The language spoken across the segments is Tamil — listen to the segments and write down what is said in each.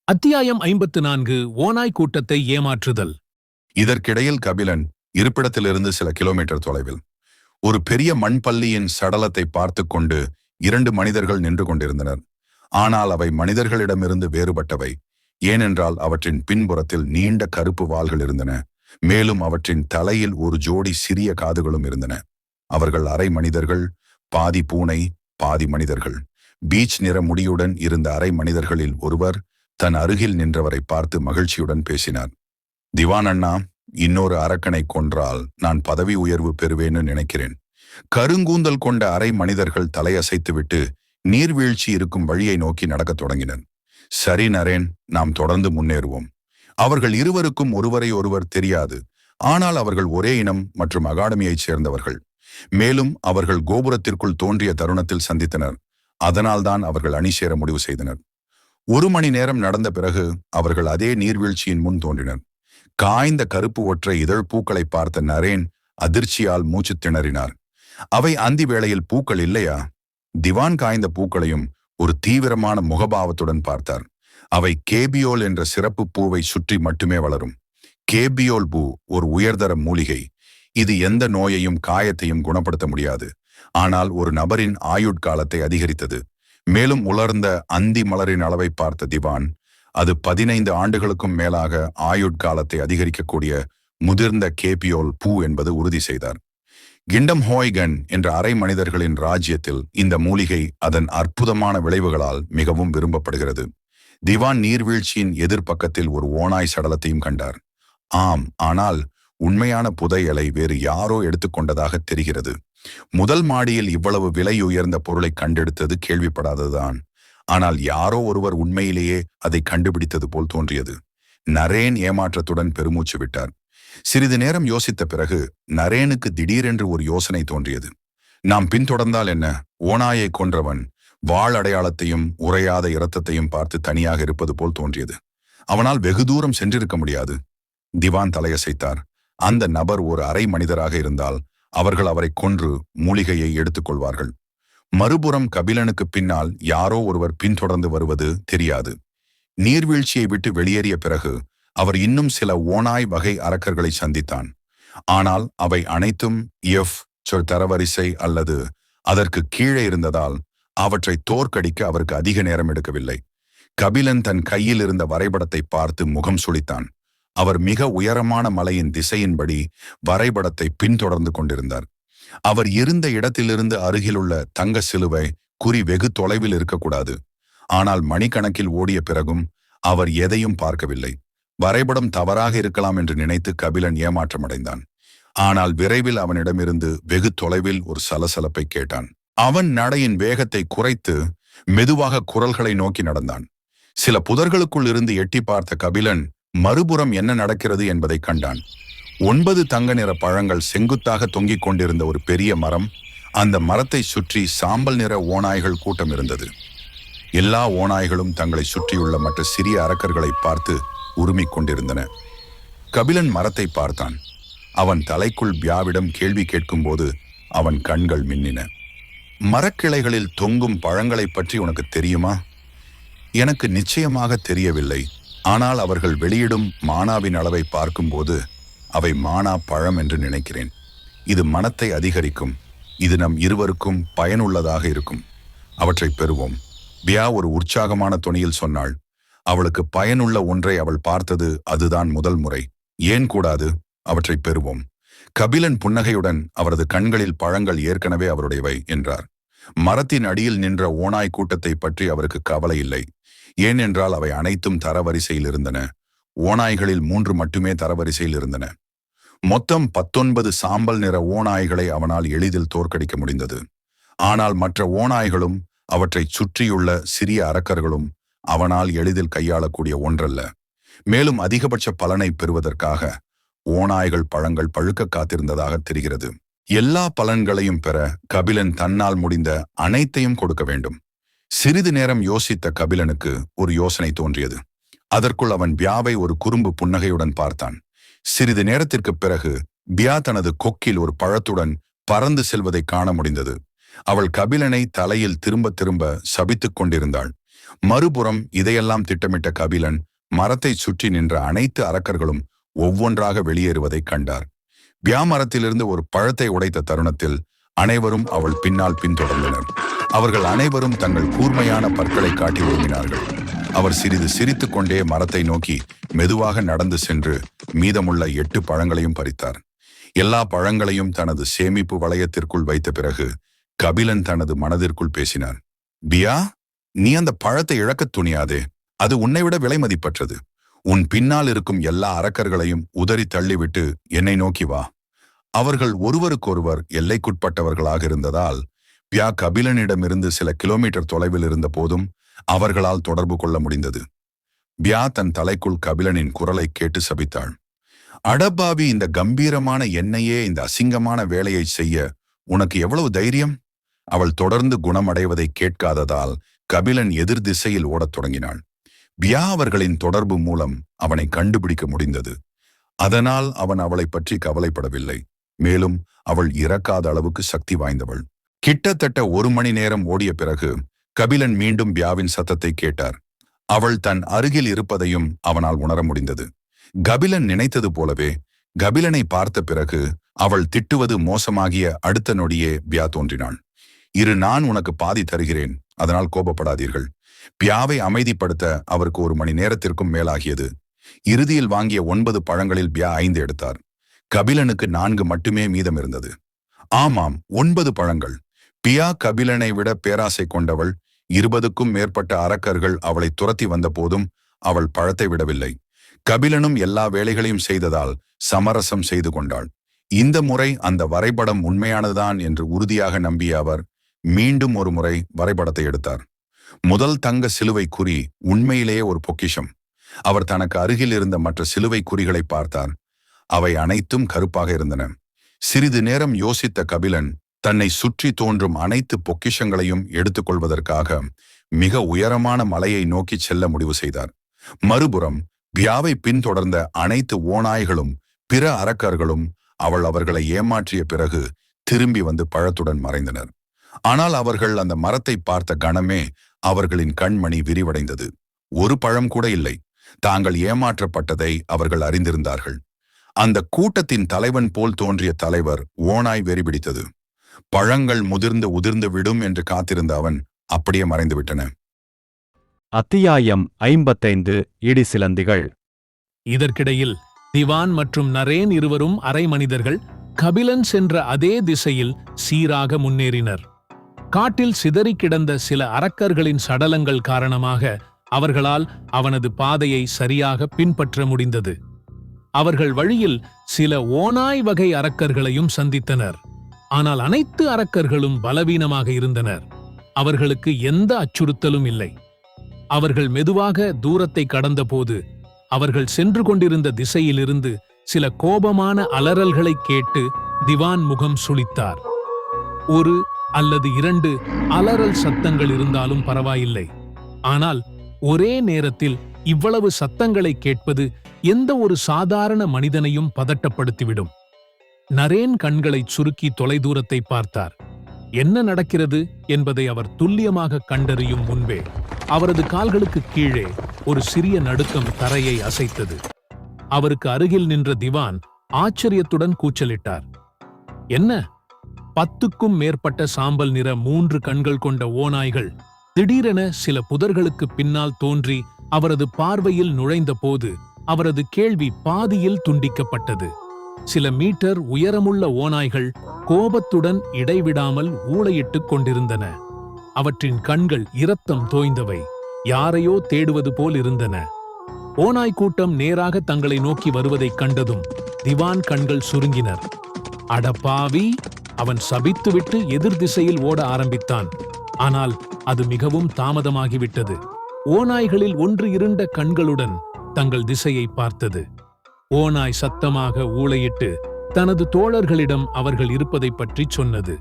அத்தியாயம் 54 ஓநாய் கூட்டத்தை ஏமாற்றுதல். இதற்கிடையில் கபிலன் இருப்பிடத்திலிருந்து சில கிலோமீட்டர் தொலைவில் ஒரு பெரிய மண்பல்லியின் சடலத்தை பார்த்து கொண்டு 2 மனிதர்கள் நின்று கொண்டிருந்தனர். ஆனால் அவை மனிதர்களிடமிருந்து வேறுபட்டவை. ஏனென்றால் அவற்றின் பின்புறத்தில் நீண்ட கருப்பு வால்கள் இருந்தன. மேலும் அவற்றின் தலையில் ஒரு ஜோடி சிறிய காதுகளும் இருந்தன. அவர்கள் அரை மனிதர்கள், பாதி பூனை, பாதி மனிதர்கள். பீச் நிற முடியுடன் இருந்த அரை மனிதர்களில் ஒருவர் தன் அருகில் நின்றவரை பார்த்து மகிழ்ச்சியுடன் பேசினார். திவான் அண்ணா, இன்னொரு அரக்கனை கொன்றால் நான் பதவி உயர்வு பெறுவேன்னு நினைக்கிறேன். கருங்கூந்தல் கொண்ட அரை மனிதர்கள் தலையசைத்துவிட்டு நீர்வீழ்ச்சி இருக்கும் வழியை நோக்கி நடக்கத் தொடங்கினர். சரி நரேன், நாம் தொடர்ந்து முன்னேறுவோம். அவர்கள் இருவருக்கும் ஒருவரை ஒருவர் தெரியாது. ஆனால் அவர்கள் ஒரே இனம் மற்றும் அகாடமியைச் சேர்ந்தவர்கள். மேலும் அவர்கள் கோபுரத்திற்குள் தோன்றிய தருணத்தில் சந்தித்தனர். அதனால்தான் அவர்கள் அணி சேர முடிவு செய்தனர். 1 மணி நேரம் நடந்த பிறகு அவர்கள் அதே நீர்வீழ்ச்சியின் முன் தோன்றினர். காய்ந்த கருப்பு ஒற்றை இதழ் பூக்களை பார்த்த நரேன் அதிர்ச்சியால் மூச்சு திணறினார். அவை அந்தி வேளையில் பூக்கள் இல்லையா? திவான் காய்ந்த பூக்களையும் ஒரு தீவிரமான முகபாவத்துடன் பார்த்தார். அவை கேபியோல் என்ற சிறப்பு பூவை சுற்றி மட்டுமே வளரும். கேபியோல் பூ ஒரு உயர்தர மூலிகை. இது எந்த நோயையும் காயத்தையும் குணப்படுத்த முடியாது. ஆனால் ஒரு நபரின் ஆயுட்காலத்தை அதிகரித்தது. மேலும் உலர்ந்த அந்தி மலரின் அளவை பார்த்த திவான், அது 15 ஆண்டுகளுக்கும் மேலாக ஆயுட்காலத்தை அதிகரிக்கக்கூடிய முதிர்ந்த கேபியோல் பூ என்பது உறுதி செய்தார். கிண்டம் ஹோய்கன் என்ற அரை மனிதர்களின் ராஜ்யத்தில் இந்த மூலிகை அதன் அற்புதமான விளைவுகளால் மிகவும் விரும்பப்படுகிறது. திவான் நீர்வீழ்ச்சியின் எதிர்பக்கத்தில் ஒரு ஓநாய் சடலத்தையும் கண்டார். ஆம், ஆனால் உண்மையான புதையலை வேறு யாரோ எடுத்துக்கொண்டதாக தெரிகிறது. முதல் மாடியில் இவ்வளவு விலை உயர்ந்த பொருளை கண்டெடுத்தது கேள்விப்படாததுதான். ஆனால் யாரோ ஒருவர் உண்மையிலேயே அதை கண்டுபிடித்தது போல் தோன்றியது. நரேன் ஏமாற்றத்துடன் பெருமூச்சு விட்டார். சிறிது நேரம் யோசித்த பிறகு நரேனுக்கு திடீரென்று ஒரு யோசனை தோன்றியது. நாம் பின்தொடர்ந்தால் என்ன? ஓநாயை கொன்றவன் வாள் அடையாளத்தையும் உறையாத இரத்தத்தையும் பார்த்து தனியாக இருப்பது போல் தோன்றியது. அவனால் வெகு தூரம் சென்றிருக்க முடியாது. திவான் தலையசைத்தார். அந்த நபர் ஒரு அரை மனிதராக இருந்தால் அவர்கள் அவரை கொன்று மூலிகையை எடுத்துக்கொள்வார்கள். மறுபுறம் கபிலனுக்கு பின்னால் யாரோ ஒருவர் பின்தொடர்ந்து வருவது தெரியாது. நீர்வீழ்ச்சியை விட்டு வெளியேறிய பிறகு அவர் இன்னும் சில ஓநாய் வகை அரக்கர்களை சந்தித்தான். ஆனால் அவை அனைத்தும் தரவரிசை அல்லது அதற்கு கீழே இருந்ததால் அவற்றை தோற்கடிக்க அவருக்கு அதிக நேரம் எடுக்கவில்லை. கபிலன் தன் கையில் இருந்த வரைபடத்தை பார்த்து முகம் சுளித்தான். அவர் மிக உயரமான மலையின் திசையின்படி வரைபடத்தை பின்தொடர்ந்து கொண்டிருந்தார். அவர் இருந்த இடத்திலிருந்து அருகிலுள்ள தங்க சிலுவை குறி வெகு தொலைவில் இருக்கக்கூடாது. ஆனால் மணிக்கணக்கில் ஓடிய பிறகும் அவர் எதையும் பார்க்கவில்லை. வரைபடம் தவறாக இருக்கலாம் என்று நினைத்து கபிலன் ஏமாற்றமடைந்தான். ஆனால் விரைவில் அவனிடமிருந்து வெகு தொலைவில் ஒரு சலசலப்பை கேட்டான். அவன் நடையின் வேகத்தை குறைத்து மெதுவாக குரல்களை நோக்கி நடந்தான். சில புதர்களுக்குள் இருந்து எட்டி பார்த்த கபிலன் மறுபுறம் என்ன நடக்கிறது என்பதை கண்டான். 9 தங்க நிற பழங்கள் செங்குத்தாக தொங்கிக் கொண்டிருந்த ஒரு பெரிய மரம். அந்த மரத்தை சுற்றி சாம்பல் நிற ஓநாய்கள் கூட்டம் இருந்தது. எல்லா ஓநாய்களும் தங்களை சுற்றியுள்ள மற்ற சிறிய அரக்கர்களை பார்த்து உருமிக் கொண்டிருந்தன. கபிலன் மரத்தை பார்த்தான். அவன் தலைக்குள் பியாவிடம் கேள்வி கேட்கும்போது அவன் கண்கள் மின்னின. மரக்கிளைகளில் தொங்கும் பழங்களை பற்றி உனக்கு தெரியுமா? எனக்கு நிச்சயமாக தெரியவில்லை. ஆனால் அவர்கள் வெளியிடும் மானாவின் அளவை பார்க்கும்போது அவை மானா பழம் என்று நினைக்கிறேன். இது மனத்தை அதிகரிக்கும். இது நம் இருவருக்கும் பயனுள்ளதாக இருக்கும். அவற்றை பெறுவோம். பியா ஒரு உற்சாகமான தொனியில் சொன்னாள். அவளுக்கு பயனுள்ள ஒன்றை அவள் பார்த்தது அதுதான் முதல் முறை. ஏன் கூடாது? அவற்றை பெறுவோம். கபிலன் புன்னகையுடன் அவரது கண்களில் பழங்கள் ஏற்கனவே அவருடையவை என்றார். மரத்தின் அடியில் நின்ற ஓநாய் கூட்டத்தை பற்றி அவருக்கு கவலை இல்லை. ஏனென்றால் அவை அனைத்தும் தரவரிசையில் இருந்தன. ஓநாய்களில் 3 மட்டுமே தரவரிசையில் இருந்தன. மொத்தம் 19 சாம்பல் நிற ஓநாய்களை அவனால் எளிதில் தோற்கடிக்க முடிந்தது. ஆனால் மற்ற ஓநாய்களும் அவற்றை சுற்றியுள்ள சிறிய அரக்கர்களும் அவனால் எளிதில் கையாளக்கூடிய ஒன்றல்ல. மேலும் அதிகபட்ச பலனை பெறுவதற்காக ஓநாய்கள் பழங்கள் பழுக்க காத்திருந்ததாக தெரிகிறது. எல்லா பலன்களையும் பெற கபிலன் தன்னால் முடிந்த அனைத்தையும் கொடுக்க வேண்டும். சிறிது நேரம் யோசித்த கபிலனுக்கு ஒரு யோசனை தோன்றியது. அதற்குள் அவன் பியாவை ஒரு குறும்பு புன்னகையுடன் பார்த்தான். சிறிது நேரத்திற்கு பிறகு பியா தனது கொக்கில் ஒரு பழத்துடன் பறந்து செல்வதை காண முடிந்தது. அவள் கபிலனை தலையில் திரும்ப திரும்ப சபித்துக் கொண்டிருந்தாள். மறுபுறம் இதையெல்லாம் திட்டமிட்ட கபிலன் மரத்தை சுற்றி நின்ற அனைத்து அரக்கர்களும் ஒவ்வொன்றாக வெளியேறுவதைக் கண்டார். பியா மரத்திலிருந்து ஒரு பழத்தை உடைத்த தருணத்தில் அனைவரும் அவள் பின்னால் பின்தொடர்ந்தனர். அவர்கள் அனைவரும் தங்கள் கூர்மையான பற்களை காட்டி ஓடினார்கள். அவர் சிறிது சிரித்துக் கொண்டே மரத்தை நோக்கி மெதுவாக நடந்து சென்று மீதமுள்ள 8 பழங்களையும் பறித்தார். எல்லா பழங்களையும் தனது சேமிப்பு வளையத்திற்குள் வைத்த பிறகு கபிலன் தனது மனதிற்குள் பேசினார். பியா, நீ அந்த பழத்தை இழக்கத் துணியாதே. அது உன்னை விட விலை மதிப்பற்றது. உன் பின்னால் இருக்கும் எல்லா அரக்கர்களையும் உதறி தள்ளிவிட்டு என்னை நோக்கி வா. அவர்கள் ஒருவருக்கொருவர் எல்லைக்குட்பட்டவர்களாக இருந்ததால் பியா கபிலனிடமிருந்து சில கிலோமீட்டர் தொலைவில் இருந்த போதும் அவர்களால் தொடர்பு கொள்ள முடிந்தது. பியா தன் தலைக்குள் கபிலனின் குரலை கேட்டு சபித்தாள். அடப்பாவி, இந்த கம்பீரமான என்னையே இந்த அசிங்கமான வேலையை செய்ய உனக்கு எவ்வளவு தைரியம்? அவள் தொடர்ந்து குணமடைவதை கேட்காததால் கபிலன் எதிர் திசையில் ஓடத் தொடங்கினாள். பியா அவர்களின் தொடர்பு மூலம் அவனை கண்டுபிடிக்க முடிந்தது. அதனால் அவன் அவளை பற்றி கவலைப்படவில்லை. மேலும் அவள் இறக்காத அளவுக்கு சக்தி வாய்ந்தவள். கிட்டத்தட்ட 1 மணி நேரம் ஓடிய பிறகு கபிலன் மீண்டும் பியாவின் சத்தத்தை கேட்டார். அவள் தன் அருகில் இருப்பதையும் அவனால் உணர முடிந்தது. கபிலன் நினைத்தது போலவே கபிலனை பார்த்த பிறகு அவள் திட்டுவது மோசமாகிய அடுத்த நொடியே பியா தோன்றினாள். நான் உனக்கு பாதி தருகிறேன், அதனால் கோபப்படாதீர்கள். பியாவை அமைதிப்படுத்த அவருக்கு 1 மணி நேரத்திற்கும் மேலாகியது. இறுதியில் வாங்கிய 9 பழங்களில் பியா 5 எடுத்தார். கபிலனுக்கு 4 மட்டுமே மீதம் இருந்தது. ஆமாம், 9 பழங்கள். பியா கபிலனை விட பேராசை கொண்டவள். 20க்கும் மேற்பட்ட அரக்கர்கள் அவளை துரத்தி வந்த போதும் அவள் பழத்தை விடவில்லை. கபிலனும் எல்லா வேலைகளையும் செய்ததால் சமரசம் செய்து கொண்டாள். இந்த முறை அந்த வரைபடம் உண்மையானதுதான் என்று உறுதியாக நம்பிய அவர் மீண்டும் ஒரு முறை வரைபடத்தை எடுத்தார். முதல் தங்க சிலுவை குறி உண்மையிலேயே ஒரு பொக்கிஷம். அவர் தனக்கு அருகில் இருந்த மற்ற சிலுவை குறிகளை பார்த்தார். அவை அனைத்தும் கருப்பாக இருந்தன. சிறிது நேரம் யோசித்த கபிலன் தன்னை சுற்றி தோன்றும் அனைத்து பொக்கிஷங்களையும் எடுத்துக்கொள்வதற்காக மிக உயரமான மலையை நோக்கி செல்ல முடிவு செய்தார். மறுபுறம் பியாவை பின்தொடர்ந்த அனைத்து ஓநாய்களும் பிற அரக்கர்களும் அவர்களை ஏமாற்றிய பிறகு திரும்பி வந்து பழத்துடன் மறைந்தனர். ஆனால் அவர்கள் அந்த மரத்தை பார்த்த கணமே அவர்களின் கண்மணி விரிவடைந்தது. ஒரு பழம் கூட இல்லை. தாங்கள் ஏமாற்றப்பட்டதை அவர்கள் அறிந்திருந்தார்கள். அந்த கூட்டத்தின் தலைவன் போல் தோன்றிய தலைவர் ஓநாய் வெறிபிடித்தது. பழங்கள் உதிர்ந்து விடும் என்று காத்திருந்த அவன் அப்படியே மறைந்துவிட்டன. அத்தியாயம் 55 இடிசிலந்திகள். இதற்கிடையில் திவான் மற்றும் நரேன் இருவரும் அரை மனிதர்கள் கபிலன் சென்ற அதே திசையில் சீராக முன்னேறினர். காட்டில் சிதறி கிடந்த சில அரக்கர்களின் சடலங்கள் காரணமாக அவர்களால் அவனது பாதையை சரியாக பின்பற்ற முடிந்தது. அவர்கள் வழியில் சில ஓநாய் வகை அரக்கர்களையும் சந்தித்தனர். ஆனால் அனைத்து அரக்கர்களும் பலவீனமாக இருந்தனர். அவர்களுக்கு எந்த அச்சுறுத்தலும் இல்லை. அவர்கள் மெதுவாக தூரத்தை கடந்தபோது அவர்கள் சென்று கொண்டிருந்த திசையிலிருந்து சில கோபமான அலறல்களை கேட்டு திவான் முகம் சுளித்தார். 1 அல்லது 2 அலறல் சத்தங்கள் இருந்தாலும் பரவாயில்லை. ஆனால் ஒரே நேரத்தில் இவ்வளவு சத்தங்களை கேட்பது எந்த ஒரு சாதாரண மனிதனையும் பதட்டப்படுத்திவிடும். நரேன் கண்களைச் சுருக்கி தொலைதூரத்தை பார்த்தார். என்ன நடக்கிறது என்பதை அவர் துல்லியமாக கண்டறியும் முன்பே அவரது கால்களுக்கு கீழே ஒரு சிறிய நடுக்கம் தரையை அசைத்தது. அவருக்கு அருகில் நின்ற திவான் ஆச்சரியத்துடன் கூச்சலிட்டார். என்ன? 10க்கும் மேற்பட்ட சாம்பல் நிற 3 கண்கள் கொண்ட ஓநாய்கள் திடீரென சில புதர்களுக்கு பின்னால் தோன்றி அவரது பார்வையில் நுழைந்த போது அவரது கேள்வி பாதியில் துண்டிக்கப்பட்டது. சில மீட்டர் உயரமுள்ள ஓநாய்கள் கோபத்துடன் இடைவிடாமல் ஊளையிட்டுக் கொண்டிருந்தன. அவற்றின் கண்கள் இரத்தம் தோய்ந்தவை, யாரையோ தேடுவது போல் இருந்தன. ஓநாய் கூட்டம் நேராக தங்களை நோக்கி வருவதைக் கண்டதும் திவான் கண்கள் சுருங்கினர். அடப்பாவி! அவன் சபித்துவிட்டு எதிர் திசையில் ஓட ஆரம்பித்தான். ஆனால் அது மிகவும் தாமதமாகிவிட்டது. ஓநாய்களில் ஒன்று இருண்ட கண்களுடன் தங்கள் திசையை பார்த்தது. ஓநாய் சத்தமாக ஊளையிட்டு தனது தோழர்களிடம் அவர்கள் இருப்பதை பற்றி சொன்னது.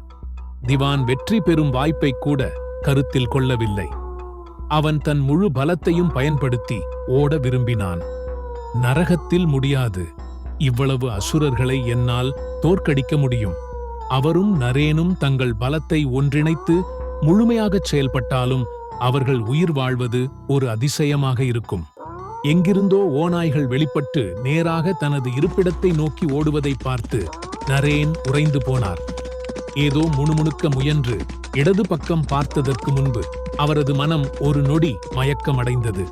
திவான் வெற்றி பெறும் வாய்ப்பை கூட கருத்தில் கொள்ளவில்லை. அவன் தன் முழு பலத்தையும் பயன்படுத்தி ஓட விரும்பினான். நரகத்தில் முடியாது. இவ்வளவு அசுரர்களை என்னால் தோற்கடிக்க முடியும். அவரும் நரேனும் தங்கள் பலத்தை ஒன்றிணைத்து முழுமையாகச் செயல்பட்டாலும் அவர்கள் உயிர் வாழ்வது ஒரு அதிசயமாக இருக்கும். எங்கிருந்தோ ஓநாய்கள் வெளிப்பட்டு நேராக தனது இருப்பிடத்தை நோக்கி ஓடுவதை பார்த்து நரேன் உறைந்து போனார். ஏதோ முணுமுணுக்க முயன்று இடது பக்கம் பார்த்ததற்கு முன்பு அவரது மனம் ஒரு நொடி மயக்கமடைந்தது.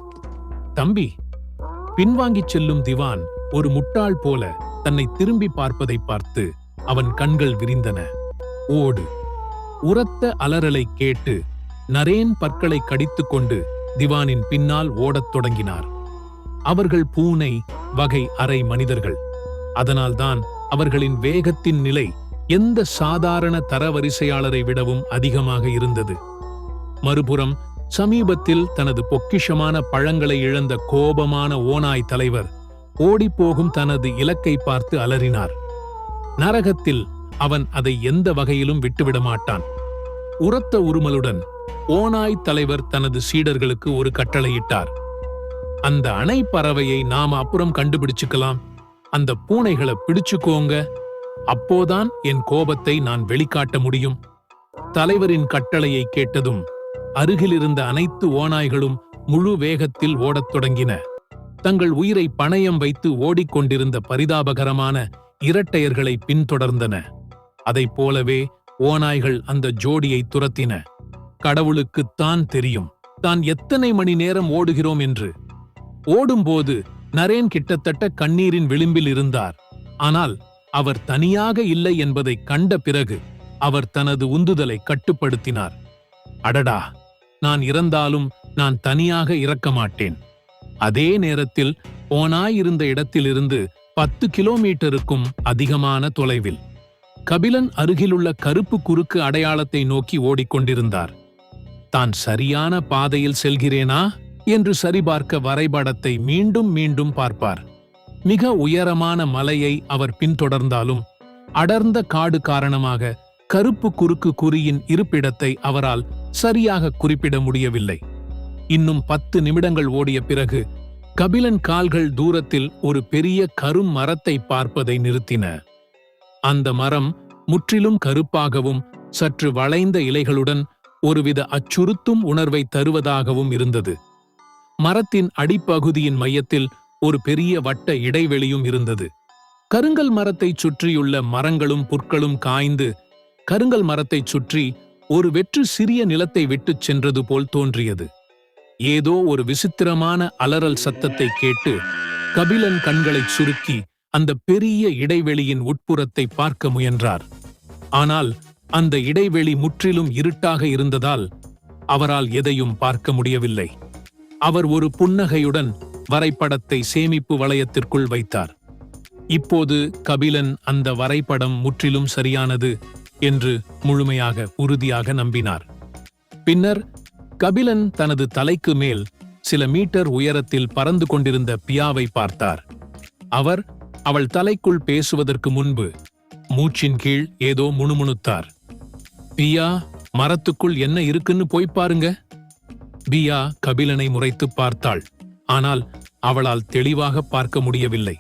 தம்பி! பின்வாங்கிச் செல்லும் திவான் ஒரு முட்டாள் போல தன்னை திரும்பி பார்ப்பதை பார்த்து அவன் கண்கள் விரிந்தன. ஓடு! உரத்த அலறலை கேட்டு நரேன் பற்களை கடித்துக்கொண்டு திவானின் பின்னால் ஓடத் தொடங்கினார். அவர்கள் பூனை வகை அரை மனிதர்கள். அதனால்தான் அவர்களின் வேகத்தின் நிலை எந்த சாதாரண தரவரிசையாளரை விடவும் அதிகமாக இருந்தது. மறுபுறம் சமீபத்தில் தனது பொக்கிஷமான பழங்களை இழந்த கோபமான ஓநாய் தலைவர் ஓடிப்போகும் தனது இலக்கை பார்த்து அலறினார். நரகத்தில் அவன் அதை எந்த வகையிலும் விட்டுவிட மாட்டான். உரத்த உருமலுடன் ஓநாய் தலைவர் தனது சீடர்களுக்கு ஒரு கட்டளையிட்டார். அந்த அணை பறவையை நாம அப்புறம் கண்டுபிடிச்சுக்கலாம். அந்த பூனைகளை பிடிச்சுக்கோங்க. அப்போதான் என் கோபத்தை நான் வெளிக்காட்ட முடியும். தலைவரின் கட்டளையை கேட்டதும் அருகிலிருந்த அனைத்து ஓநாய்களும் முழு வேகத்தில் ஓடத் தொடங்கின. தங்கள் உயிரை பணயம் வைத்து ஓடிக்கொண்டிருந்த பரிதாபகரமான இரட்டையர்களை பின்தொடர்ந்தன. அதைப் போலவே ஓநாய்கள் அந்த ஜோடியை துரத்தின. கடவுளுக்குத்தான் தெரியும் தான் எத்தனை மணி நேரம் ஓடுகிறோம் என்று. ஓடும்போது நரேன் கிட்டத்தட்ட கண்ணீரின் விளிம்பில் இருந்தார். ஆனால் அவர் தனியாக இல்லை என்பதை கண்ட பிறகு அவர் தனது உந்துதலை கட்டுப்படுத்தினார். அடடா! நான் இறந்தாலும் நான் தனியாக இறக்க மாட்டேன். அதே நேரத்தில் ஓநாய் இருந்த இடத்திலிருந்து 10 கிலோமீட்டருக்கும் அதிகமான தொலைவில் கபிலன் அருகிலுள்ள கருப்பு குறுக்கு அடையாளத்தை நோக்கி ஓடிக்கொண்டிருந்தார். தான் சரியான பாதையில் செல்கிறேனா என்று சரிபார்க்க வரைபடத்தை மீண்டும் மீண்டும் பார்ப்பார். மிக உயரமான மலையை அவர் பின்தொடர்ந்தாலும் அடர்ந்த காடு காரணமாக கருப்பு குறுக்கு குறியின் இருப்பிடத்தை அவரால் சரியாக குறிப்பிட முடியவில்லை. இன்னும் 10 நிமிடங்கள் ஓடிய பிறகு கபிலன் கால்கள் தூரத்தில் ஒரு பெரிய கரும் மரத்தை பார்ப்பதை நிறுத்தின. அந்த மரம் முற்றிலும் கருப்பாகவும் சற்று வளைந்த இலைகளுடன் ஒருவித அச்சுறுத்தும் உணர்வை தருவதாகவும் இருந்தது. மரத்தின் அடிப்பகுதியின் மையத்தில் ஒரு பெரிய வட்ட இடைவெளியும் இருந்தது. கருங்கல் மரத்தைச் சுற்றியுள்ள மரங்களும் புற்களும் காய்ந்து கருங்கல் மரத்தைச் சுற்றி ஒரு வெற்று சிறிய நிலத்தை விட்டுச் சென்றது போல் தோன்றியது. ஏதோ ஒரு விசித்திரமான அலறல் சத்தத்தை கேட்டு கபிலன் கண்களைச் சுருக்கி அந்த பெரிய இடைவெளியின் உட்புறத்தை பார்க்க முயன்றார். ஆனால் அந்த இடைவெளி முற்றிலும் இருட்டாக இருந்ததால் அவரால் எதையும் பார்க்க முடியவில்லை. அவர் ஒரு புன்னகையுடன் வரைபடத்தை சேமிப்பு வளையத்திற்குள் வைத்தார். இப்போது கபிலன் அந்த வரைபடம் முற்றிலும் சரியானது என்று முழுமையாக உறுதியாக நம்பினார். பின்னர் கபிலன் தனது தலைக்கு மேல் சில மீட்டர் உயரத்தில் பறந்து கொண்டிருந்த பியாவை பார்த்தார். அவர் அவள் தலைக்குள் பேசுவதற்கு முன்பு மூச்சின் கீழ் ஏதோ முணுமுணுத்தார். பியா, மரத்துக்குள் என்ன இருக்குன்னு போய் பாருங்க. பியா கபிலனை முறைத்து பார்த்தாள். ஆனால் அவளால் தெளிவாக பார்க்க முடியவில்லை.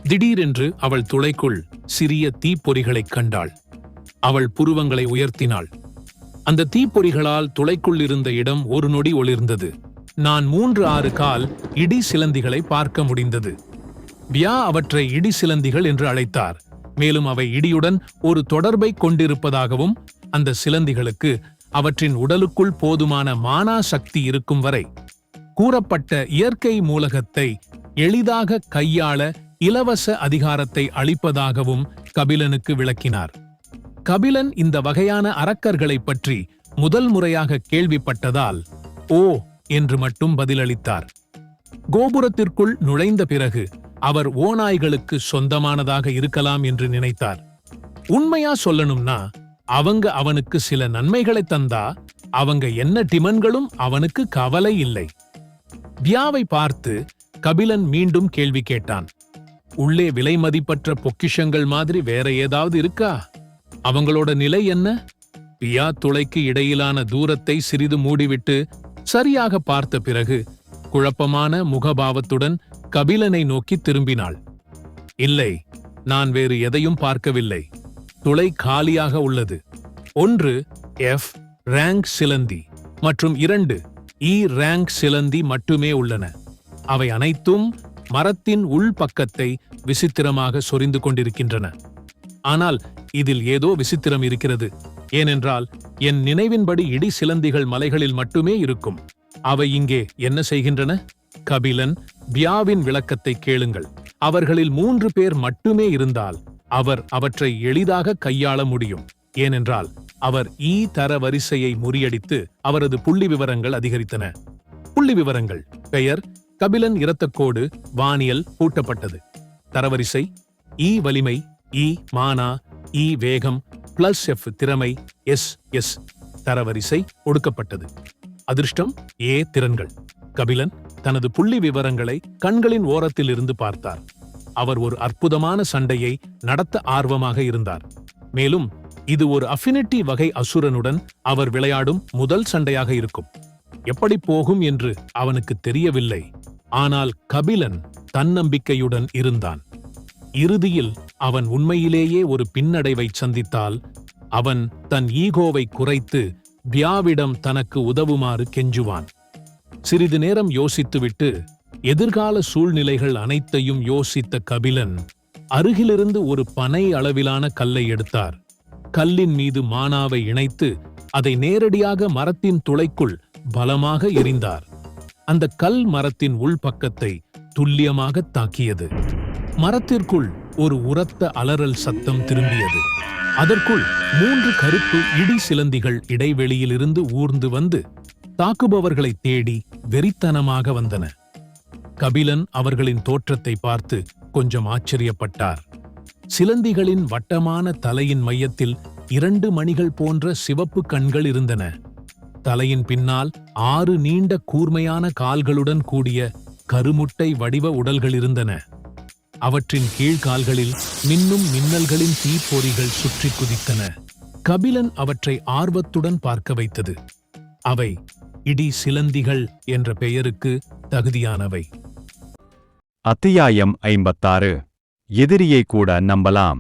திடீரென்று அவள் துளைக்குள் சிறிய தீப்பொறிகளைக் கண்டாள். அவள் புருவங்களை உயர்த்தினாள். அந்த தீப்பொறிகளால் துளைக்குள் இருந்த இடம் ஒரு நொடி ஒளிர்ந்தது. நான் 3-6 கால் இடி சிலந்திகளை பார்க்க முடிந்தது. பியா அவற்றை இடி சிலந்திகள் என்று அழைத்தார். மேலும் அவை இடியுடன் ஒரு தொடர்பை கொண்டிருப்பதாகவும் அந்த சிலந்திகளுக்கு அவற்றின் உடலுக்குள் போதுமான மானா சக்தி இருக்கும் வரை கூறப்பட்ட இயற்கை மூலகத்தை எளிதாக கையாள இலவச அதிகாரத்தை அளிப்பதாகவும் கபிலனுக்கு விளக்கினார். கபிலன் இந்த வகையான அரக்கர்களைப் பற்றி முதல் முறையாக கேள்விப்பட்டதால் ஓ என்று மட்டும் பதிலளித்தார். கோபுரத்திற்குள் நுழைந்த பிறகு அவர் ஓநாய்களுக்கு சொந்தமானதாக இருக்கலாம் என்று நினைத்தார். உண்மையா சொல்லணும்னா அவங்க அவனுக்கு சில நன்மைகளை தந்தா அவங்க என்ன டிமன்களும் அவனுக்கு கவலை இல்லை. பியாவை பார்த்து கபிலன் மீண்டும் கேள்வி கேட்டான். உள்ளே விலை மதிப்பற்ற பொக்கிஷங்கள் மாதிரி வேற ஏதாவது இருக்கா? அவங்களோட நிலை என்ன? பியா துளைக்கு இடையிலான தூரத்தை சிறிது மூடிவிட்டு சரியாக பார்த்த பிறகு குழப்பமான முகபாவத்துடன் கபிலனை நோக்கி திரும்பினாள். இல்லை, நான் வேறு எதையும் பார்க்கவில்லை. துளை காலியாக உள்ளது. ஒன்று F ரேங்க் சிலந்தி, மற்றும் 2 இ ரேங்க் சிலந்தி மட்டுமே உள்ளன. அவை அனைத்தும் மரத்தின் உள்பக்கத்தை விசித்திரமாக சொரிந்து கொண்டிருக்கின்றன. ஆனால் இதில் ஏதோ விசித்திரம் இருக்கிறது. ஏனென்றால் என் நினைவின்படி இடி சிலந்திகள் மலைகளில் மட்டுமே இருக்கும். அவை இங்கே என்ன செய்கின்றன? கபிலன், பியாவின் விளக்கத்தை கேளுங்கள். அவர்களில் 3 பேர் மட்டுமே இருந்தால் அவர் அவற்றை எளிதாக கையாள முடியும். ஏனென்றால் அவர் ஈ தர வரிசையை முறியடித்து அவரது புள்ளி விவரங்கள் அதிகரித்தன. புள்ளி விவரங்கள்: பெயர் கபிலன், இரத்தக்கோடு, வானியல் பூட்டப்பட்டது. தரவரிசை: ஈ வலிமை, ஈ மானா, ஈ வேகம், +F திறமை, SS. தரவரிசை ஒடுக்கப்பட்டது. அதிர்ஷ்டம்: ஏ திறன்கள். கபிலன் தனது புள்ளி விவரங்களை கண்களின் ஓரத்தில் இருந்து பார்த்தார். அவர் ஒரு அற்புதமான சண்டையை நடத்த ஆர்வமாக இருந்தார். மேலும் இது ஒரு அஃபினிட்டி வகை அசுரனுடன் அவர் விளையாடும் முதல் சண்டையாக இருக்கும். எப்படி போகும் என்று அவனுக்கு தெரியவில்லை. ஆனால் கபிலன் தன்னம்பிக்கையுடன் இருந்தான். இறுதியில் அவன் உண்மையிலேயே ஒரு பின்னடைவை சந்தித்தால் அவன் தன் ஈகோவை குறைத்து பியாவிடம் தனக்கு உதவுமாறு கெஞ்சுவான். சிறிது நேரம் யோசித்துவிட்டு எதிர்கால சூழ்நிலைகள் அனைத்தையும் யோசித்த கபிலன் அருகிலிருந்து ஒரு பனை அளவிலான கல்லை எடுத்தார். கல்லின் மீது மானாவை இணைத்து அதை நேரடியாக மரத்தின் துளைக்குள் பலமாக எறிந்தார். அந்த கல் மரத்தின் உள்பக்கத்தை துல்லியமாக தாக்கியது. மரத்திற்குள் ஒரு உரத்த அலறல் சத்தம் திரும்பியது. அதற்குள் 3 கருப்பு இடி சிலந்திகள் இடைவெளியிலிருந்து ஊர்ந்து வந்து தாக்குபவர்களை தேடி வெறித்தனமாக வந்தன. கபிலன் அவர்களின் தோற்றத்தை பார்த்து கொஞ்சம் ஆச்சரியப்பட்டார். சிலந்திகளின் வட்டமான தலையின் மையத்தில் 2 மணிகள் போன்ற சிவப்பு கண்கள் இருந்தன. தலையின் பின்னால் 6 நீண்ட கூர்மையான கால்களுடன் கூடிய கருமுட்டை வடிவ உடல்கள் இருந்தன. அவற்றின் கீழ்கால்களில் மின்னும் மின்னல்களின் தீப்பொறிகள் சுற்றி குதித்தன. கபிலன் அவற்றை ஆர்வத்துடன் பார்க்க வைத்தது. அவை இடி சிலந்திகள் என்ற பெயருக்கு தகுதியானவை. அத்தியாயம் 56. எதிரியை கூட நம்பலாம்,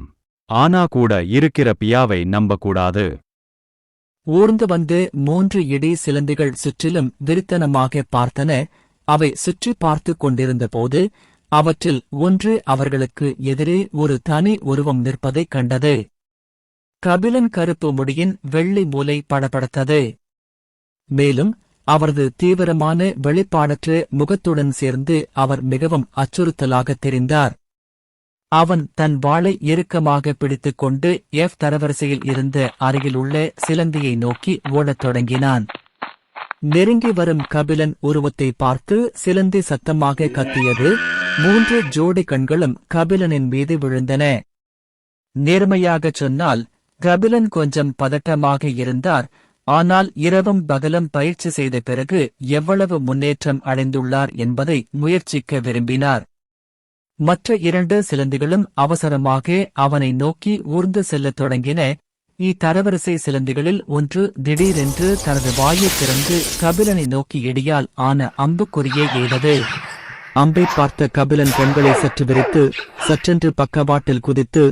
ஆனா கூட இருக்கிற பியாவை நம்பக்கூடாது. ஊர்ந்து வந்து 3 இடி சிலந்திகள் சுற்றிலும் விரித்தனமாக பார்த்தன. அவை சுற்றி பார்த்து கொண்டிருந்த போது அவற்றில் ஒன்று அவர்களுக்கு எதிரே ஒரு தனி உருவம் நிற்பதைக் கண்டது. கபிலன் கருப்பு முடியின் வெள்ளி மூலை படபடத்தது. மேலும் அவரது தீவிரமான வெளிப்பாடற்ற முகத்துடன் சேர்ந்து அவர் மிகவும் அச்சுறுத்தலாகத் தெரிந்தார். அவன் தன் வாளை இறுக்கமாக பிடித்துக் கொண்டு தரவரிசையில் இருந்த அருகிலுள்ள சிலந்தியை நோக்கி ஓடத் தொடங்கினான். நெருங்கி வரும் கபிலன் உருவத்தை பார்த்து சிலந்தி சத்தமாக கத்தியது. 3 ஜோடி கண்களும் கபிலனின் மீது விழுந்தன. நேர்மையாகச் சொன்னால் கபிலன் கொஞ்சம் பதட்டமாக இருந்தார். ஆனால் இரவும் பகலும் பயிற்சி செய்த பிறகு எவ்வளவு முன்னேற்றம் அடைந்துள்ளார் என்பதை முயற்சிக்க விரும்பினார். மற்ற 2 சிலந்திகளும் அவசரமாக அவனை நோக்கி ஊர்ந்து செல்லத் தொடங்கின. தரவரிசை சிலந்திகளில் ஒன்று திடீரென்று தனது வாயைத் திறந்து கபிலனை நோக்கி இடியால் ஆன அம்புக்குறியை எய்தது. அம்பை பார்த்த கபிலன் கண்களை சற்று விரித்து சற்றென்று பக்கவாட்டில் குதித்து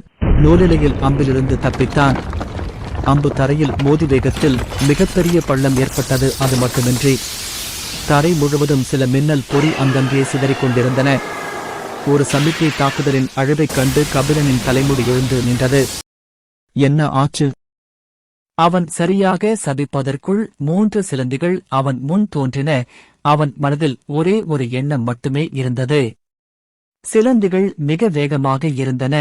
நூலிலையில் அம்பிலிருந்து தப்பித்தான். அம்பு தரையில் மோதி வேகத்தில் மிகப்பெரிய பள்ளம் ஏற்பட்டது. அது மட்டுமின்றி தரை முழுவதும் சில மின்னல் பொறி அங்கங்கே சிதறிக் கொண்டிருந்தன. ஒரு சமிக்கை தாக்குதலின் அழிவைக் கண்டு கபிலனின் தலைமுடி எழுந்து நின்றது. என்ன ஆச்சு? அவன் சரியாக சபிப்பதற்குள் 3 சிலந்திகள் அவன் முன் தோன்றின. அவன் மனதில் ஒரே ஒரு எண்ணம் மட்டுமே இருந்தது. சிலந்திகள் மிக வேகமாக இருந்தன.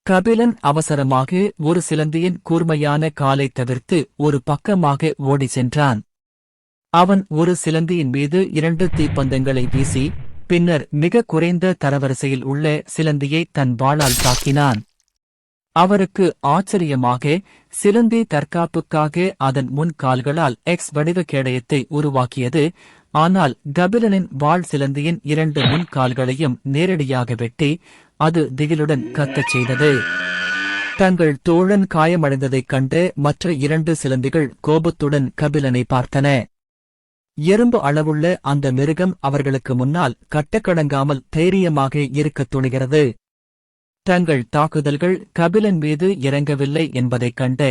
கபிலன் அவசரமாக ஒரு சிலந்தியின் கூர்மையான காலை தவிர்த்து ஒரு பக்கமாக ஓடி சென்றான். அவன் ஒரு சிலந்தியின் மீது 2 தீப்பந்தங்களை வீசி பின்னர் மிக குறைந்த தரவரிசையில் உள்ள சிலந்தியை தன் வாளால் தாக்கினான். அவருக்கு ஆச்சரியமாக சிலந்தி தற்காப்புக்காக அதன் முன் கால்களால் எக்ஸ் வடிவ கேடயத்தை உருவாக்கியது. ஆனால் கபிலனின் வாள் சிலந்தியின் 2 முன் கால்களையும் நேரடியாக வெட்டி அது திகிலுடன் கத்தச் செய்தது. தங்கள் தோழன் காயமடைந்ததைக் கண்டு மற்ற 2 சிலந்திகள் கோபத்துடன் கபிலனை பார்த்தன. எறும்பு அளவுள்ள அந்த மிருகம் அவர்களுக்கு முன்னால் கட்டக்கடங்காமல் தைரியமாக இருக்கத் துணிகிறது. தங்கள் தாக்குதல்கள் கபிலன் மீது இறங்கவில்லை என்பதைக் கண்ட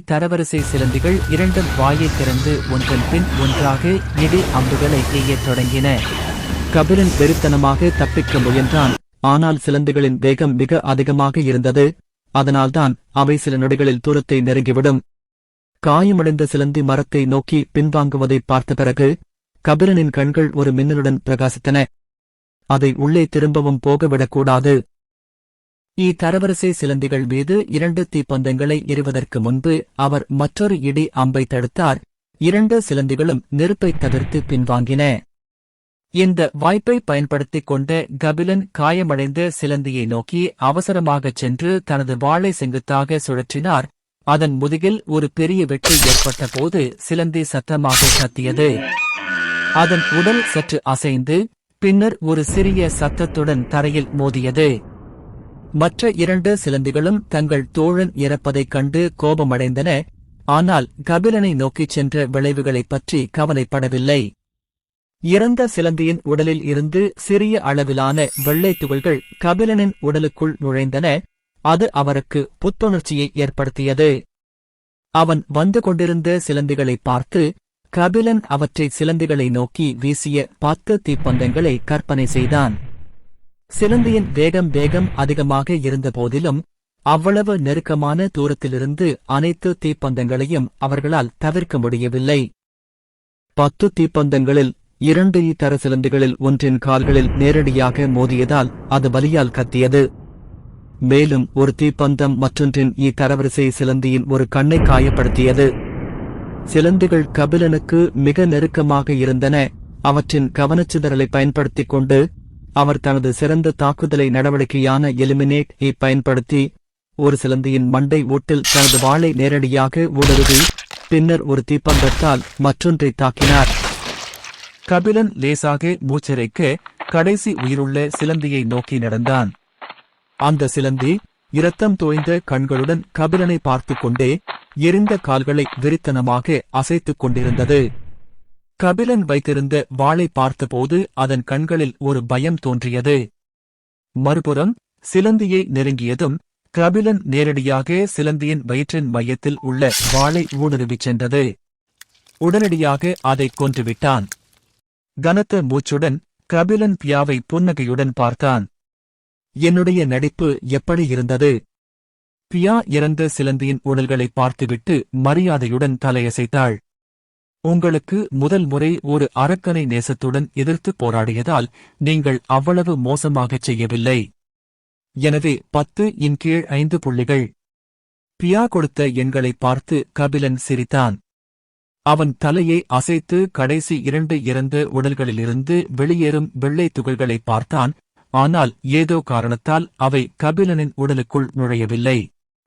தரவரிசை சிலந்திகள் இரண்டும் வாயைத் திறந்து ஒன்றன் பின் ஒன்றாக இடி அம்புகளை எய்யத் தொடங்கின. கபிலன் வெறித்தனமாக தப்பிக்க முயன்றான். ஆனால் சிலந்திகளின் வேகம் மிக அதிகமாக இருந்தது. அதனால்தான் அவை சில நொடிகளில் தூரத்தை நெருங்கிவிடும். காயமடைந்த சிலந்தி மரத்தை நோக்கி பின்வாங்குவதை பார்த்த பிறகு கபிலனின் கண்கள் ஒரு மின்னலுடன் பிரகாசித்தன. அதை உள்ளே திரும்பவும் போகவிடக்கூடாது. தரவரிசை சிலந்திகள் மீது 2 தீப்பந்தங்களை எறிவதற்கு முன்பு அவர் மற்றொரு இடி அம்பை தடுத்தார். 2 சிலந்திகளும் நெருப்பை தவிர்த்து பின்வாங்கின. இந்த வாய்ப்பை பயன்படுத்திக் கொண்ட கபிலன் காயமடைந்த சிலந்தியை நோக்கி அவசரமாகச் சென்று தனது வாளை செங்குத்தாக சுழற்றினார். அதன் முதுகில் ஒரு பெரிய வெட்டு ஏற்பட்ட போது சிலந்தி சத்தமாக கத்தியது. அதன் உடல் சற்று அசைந்து பின்னர் ஒரு சிறிய சத்தத்துடன் தரையில் மோதியது. மற்ற 2 சிலந்திகளும் தங்கள் தோழன் இறப்பதைக் கண்டு கோபமடைந்தன. ஆனால் கபிலனை நோக்கிச் சென்ற விளைவுகளைப் பற்றி கவலைப்படவில்லை. இறந்த சிலந்தியின் உடலில் இருந்து சிறிய அளவிலான வெள்ளைத் துகள்கள் கபிலனின் உடலுக்குள் நுழைந்தன. அது அவருக்கு புத்துணர்ச்சியை ஏற்படுத்தியது. அவன் வந்து கொண்டிருந்த சிலந்திகளை பார்த்து கபிலன் அவற்றை சிலந்திகளை நோக்கி வீசிய 10 தீப்பந்தங்களை கற்பனை செய்தான். சிலந்தியின் வேகம் அதிகமாக இருந்த போதிலும் அவ்வளவு நெருக்கமான தூரத்திலிருந்து அனைத்து தீப்பந்தங்களையும் அவர்களால் தவிர்க்க முடியவில்லை. 10 தீப்பந்தங்களில் 2 தர சிலந்திகளில் ஒன்றின் கால்களில் நேரடியாக மோதியதால் அது வலியால் கத்தியது. மேலும் ஒரு தீப்பந்தம் மற்றொன்றின் தரவரிசை சிலந்தியின் ஒரு கண்ணை காயப்படுத்தியது. சிலந்திகள் கபிலனுக்கு மிக நெருக்கமாக இருந்தன. அவற்றின் கவனச்சிதறலை பயன்படுத்திக் கொண்டு அவர் தனது சிறந்த தாக்குதலை நடவடிக்கையான எலிமினேட் பயன்படுத்தி ஒரு சிலந்தியின் மண்டை ஓட்டில் தனது வாளை நேரடியாக ஊடுருவி பின்னர் ஒரு தீப்பந்தத்தால் மற்றொன்றை தாக்கினார். கபிலன் லேசாக மூச்சிறைக்க கடைசி உயிருள்ள சிலந்தியை நோக்கி நடந்தான். அந்த சிலந்தி இரத்தம் தோய்ந்த கண்களுடன் கபிலனை பார்த்துக் கொண்டே எரிந்த கால்களை வெறித்தனமாக அசைத்துக் கொண்டிருந்தது. கபிலன் வைத்திருந்த வாளை பார்த்தபோது அதன் கண்களில் ஒரு பயம் தோன்றியது. மறுபுறம் சிலந்தியை நெருங்கியதும் கபிலன் நேரடியாக சிலந்தியின் வயிற்றின் மையத்தில் உள்ள வாளை ஊடுருவிச் சென்றது. உடனடியாக அதைக் கொன்றுவிட்டான். கனத்த மூச்சுடன் கபிலன் பியாவை புன்னகையுடன் பார்த்தான். என்னுடைய நடிப்பு எப்படி இருந்தது? பியா இறந்த சிலந்தியின் உடல்களை பார்த்துவிட்டு மரியாதையுடன் தலையசைத்தாள். உங்களுக்கு முதல் முறை ஒரு அரக்கனை நேசத்துடன் எதிர்த்து போராடியதால் நீங்கள் அவ்வளவு மோசமாகச் செய்யவில்லை. எனவே 10/5 புள்ளிகள். பியா கொடுத்த எண்களை பார்த்து கபிலன் சிரித்தான். அவன் தலையை அசைத்து கடைசி 2 இறந்த உடல்களிலிருந்து வெளியேறும் வெள்ளை துகள்களை பார்த்தான். ஆனால் ஏதோ காரணத்தால் அவை கபிலனின் உடலுக்குள் நுழையவில்லை.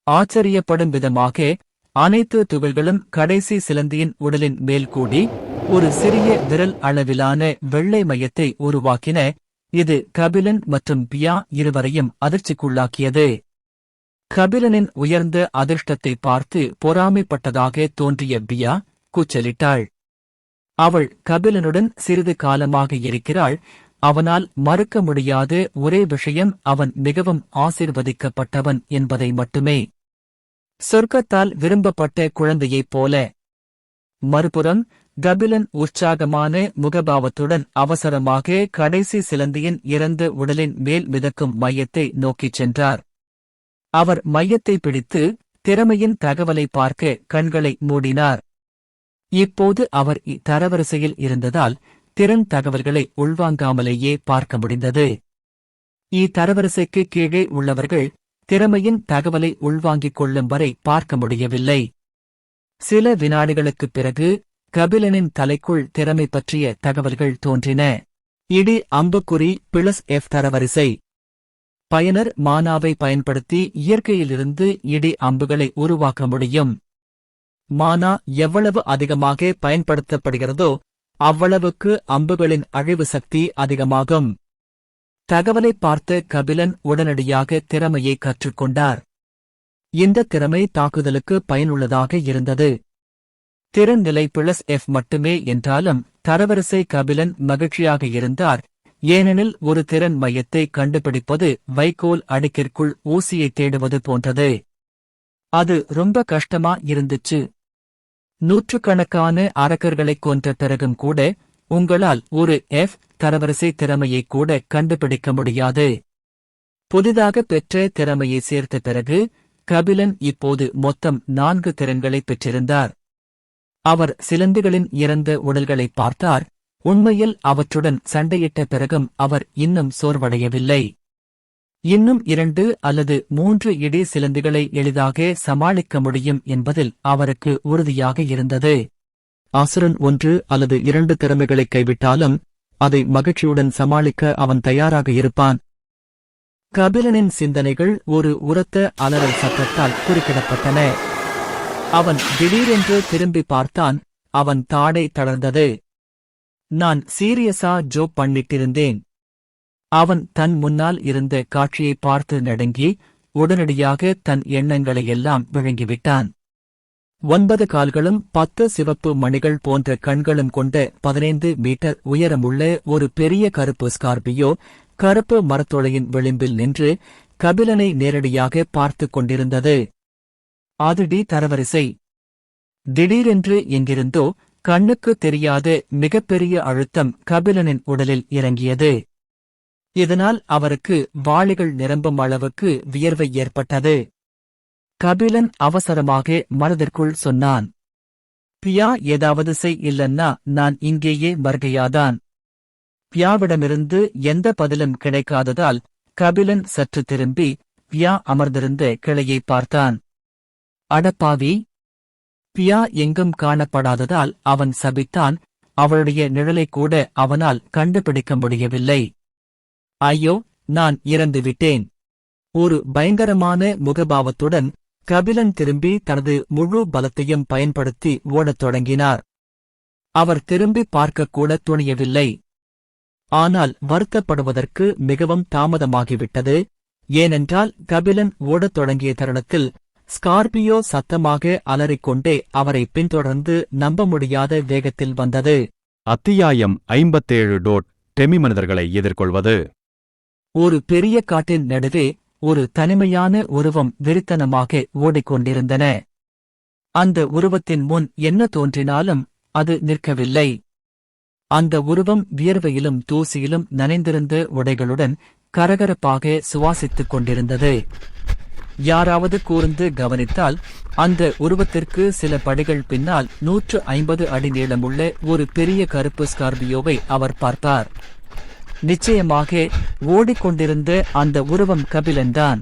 ஆச்சரியப்படும் விதமாக அனைத்து துகள்களும் கடைசி சிலந்தியின் உடலின் மேல் கூடி ஒரு சிறிய விரல் அளவிலான வெள்ளை மையத்தை உருவாக்கின. இது கபிலன் மற்றும் பியா இருவரையும் அதிர்ச்சிக்குள்ளாக்கியது. கபிலனின் உயர்ந்த அதிர்ஷ்டத்தை பார்த்து பொறாமைப்பட்டதாக தோன்றிய பியா கூச்சலிட்டாள். அவள் கபிலனுடன் சிறிது காலமாக இருக்கிறாள். அவனால் மறுக்க முடியாத ஒரே விஷயம் அவன் மிகவும் ஆசீர்வதிக்கப்பட்டவன் என்பதை மட்டுமே. சொர்க்கத்தால் விரும்பப்பட்ட குழந்தையைப் போல. மறுபுறம் கபிலன் உற்சாகமான முகபாவத்துடன் அவசரமாக கடைசி சிலந்தியின் இறந்த உடலின் மேல் மிதக்கும் மையத்தை நோக்கிச் சென்றார். அவர் மையத்தை பிடித்து திறமையின் தகவலை பார்க்க கண்களை மூடினார். இப்போது அவர் தரவரிசையில் இருந்ததால் திறன் தகவல்களை உள்வாங்காமலேயே பார்க்க முடிந்தது. தரவரிசைக்கு கீழே உள்ளவர்கள் திறமையின் தகவலை உள்வாங்கிக் கொள்ளும் வரை பார்க்க முடியவில்லை. சில வினாடிகளுக்குப் பிறகு கபிலனின் தலைக்குள் திறமை பற்றிய தகவல்கள் தோன்றின. இடி அம்புக்குறி +F தரவரிசை. பயனர் மானாவை பயன்படுத்தி இயற்கையிலிருந்து இடி அம்புகளை உருவாக்க முடியும். மானா எவ்வளவு அதிகமாக பயன்படுத்தப்படுகிறதோ அவ்வளவுக்கு அம்புகளின் அழிவு சக்தி அதிகமாகும். தகவலை பார்த்த கபிலன் உடனடியாக திறமையை கற்றுக்கொண்டார். இந்த திறமை தாக்குதலுக்கு பயனுள்ளதாக இருந்தது. திறன் நிலை +F மட்டுமே என்றாலும் தரவரிசை கபிலன் மகிழ்ச்சியாக இருந்தார். ஏனெனில் ஒரு திறன் மையத்தை கண்டுபிடிப்பது வைக்கோல் அடுக்கிற்குள் ஊசியை தேடுவது போன்றது. அது ரொம்ப கஷ்டமா இருந்துச்சு. நூற்றுக்கணக்கான அரக்கர்களைக் கொன்ற பிறகும் கூட உங்களால் ஒரு தரவரிசை திறமையை கூட கண்டுபிடிக்க முடியாது. புதிதாக பெற்ற திறமையை சேர்த்த பிறகு கபிலன் இப்போது மொத்தம் 4 திறன்களை பெற்றிருந்தார். அவர் சிலந்திகளின் இறந்த உடல்களை பார்த்தார். உண்மையில் அவற்றுடன் சண்டையிட்ட பிறகும் அவர் இன்னும் சோர்வடையவில்லை. இன்னும் 2 அல்லது 3 இடி சிலந்திகளை எளிதாக சமாளிக்க முடியும் என்பதில் அவருக்கு உறுதியாக இருந்தது. அசுரன் 1 அல்லது 2 திறமைகளை கைவிட்டாலும் அதை மகிழ்ச்சியுடன் சமாளிக்க அவன் தயாராக இருப்பான். கபிலனின் சிந்தனைகள் ஒரு உரத்த அலறல் சத்தத்தால் குறுக்கிடப்பட்டன. அவன் திடீரென்று திரும்பி பார்த்தான். அவன் தாடை தளர்ந்தது. நான் சீரியஸா ஜோக் பண்ணிட்டிருந்தேன். அவன் தன் முன்னால் இருந்த காட்சியை பார்த்து நடுங்கி உடனடியாக தன் எண்ணங்களையெல்லாம் விழுங்கிவிட்டான். 9 கால்களும் 10 சிவப்பு மணிகள் போன்ற கண்களும் கொண்ட 15 மீட்டர் உயரமுள்ள ஒரு பெரிய கருப்பு ஸ்கார்பியோ கருப்பு மரத்தொளையின் விளிம்பில் நின்று கபிலனை நேரடியாக பார்த்துக் கொண்டிருந்தது. அதுடி தரவரிசை. திடீரென்று எங்கிருந்தோ கண்ணுக்கு தெரியாத மிகப்பெரிய அழுத்தம் கபிலனின் உடலில் இறங்கியது. இதனால் அவருக்கு வாளிகள் நிரம்பும் அளவுக்கு வியர்வை ஏற்பட்டது. கபிலன் அவசரமாக மனதிற்குள் சொன்னான், பியா ஏதாவது செய், இல்லன்னா நான் இங்கேயே மர்கையாதான். பியாவிடமிருந்து எந்த பதிலும் கிடைக்காததால் கபிலன் சற்று திரும்பி பியா அமர்ந்திருந்த கிளையை பார்த்தான். அடப்பாவி! பியா எங்கும் காணப்படாததால் அவன் சபித்தான். அவளுடைய நிழலைக் கூட அவனால் கண்டுபிடிக்க முடியவில்லை. ஐயோ, நான் இறந்துவிட்டேன். ஒரு பயங்கரமான முகபாவத்துடன் கபிலன் திரும்பி தனது முழு பலத்தையும் பயன்படுத்தி ஓடத் தொடங்கினார். அவர் திரும்பி பார்க்கக்கூட துணியவில்லை. ஆனால் வருத்தப்படுவதற்கு மிகவும் தாமதமாகிவிட்டது. ஏனென்றால் கபிலன் ஓடத் தொடங்கிய தருணத்தில் ஸ்கார்பியோ சத்தமாக அலறிக்கொண்டே அவரை பின்தொடர்ந்து நம்ப முடியாத வேகத்தில் வந்தது. அத்தியாயம் 57 டெமி மனிதர்களை எதிர்கொள்வது. ஒரு பெரிய காட்டின் நடுவே ஒரு தனிமையான உருவம் வெறித்தனமாக ஓடிக்கொண்டிருந்தன. அந்த உருவத்தின் முன் என்ன தோன்றினாலும் அது நிற்கவில்லை. அந்த உருவம் வியர்வையிலும் தூசியிலும் நனைந்திருந்த உடைகளுடன் கரகரப்பாக சுவாசித்துக் கொண்டிருந்தது. யாராவது கூர்ந்து கவனித்தால் அந்த உருவத்திற்கு சில படிகள் பின்னால் 150 அடி நீளமுள்ள ஒரு பெரிய கருப்பு ஸ்கார்பியோவை அவர் பார்ப்பார். நிச்சயமாக ஓடிக்கொண்டிருந்த அந்த உருவம் கபிலன்தான்.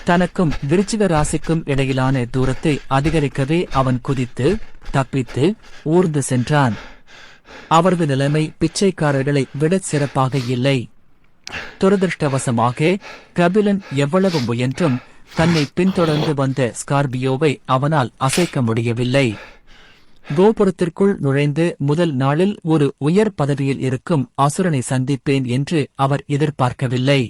தனக்கும் விருச்சிக ராசிக்கும் இடையிலான தூரத்தை அதிகரிக்கவே அவன் குதித்து தப்பித்து ஊர்ந்து சென்றான். அவரது நிலைமை பிச்சைக்காரர்களை விடச் சிறப்பாக இல்லை. துரதிருஷ்டவசமாக கபிலன் எவ்வளவு முயன்றும் தன்னை பின்தொடர்ந்து வந்த ஸ்கார்பியோவை அவனால் அசைக்க முடியவில்லை. கோபுரத்திற்குள் நுழைந்து முதல் நாளில் ஒரு உயர் பதவியில் இருக்கும் அசுரனை சந்திப்பேன் என்று அவர் எதிர்பார்க்கவில்லை.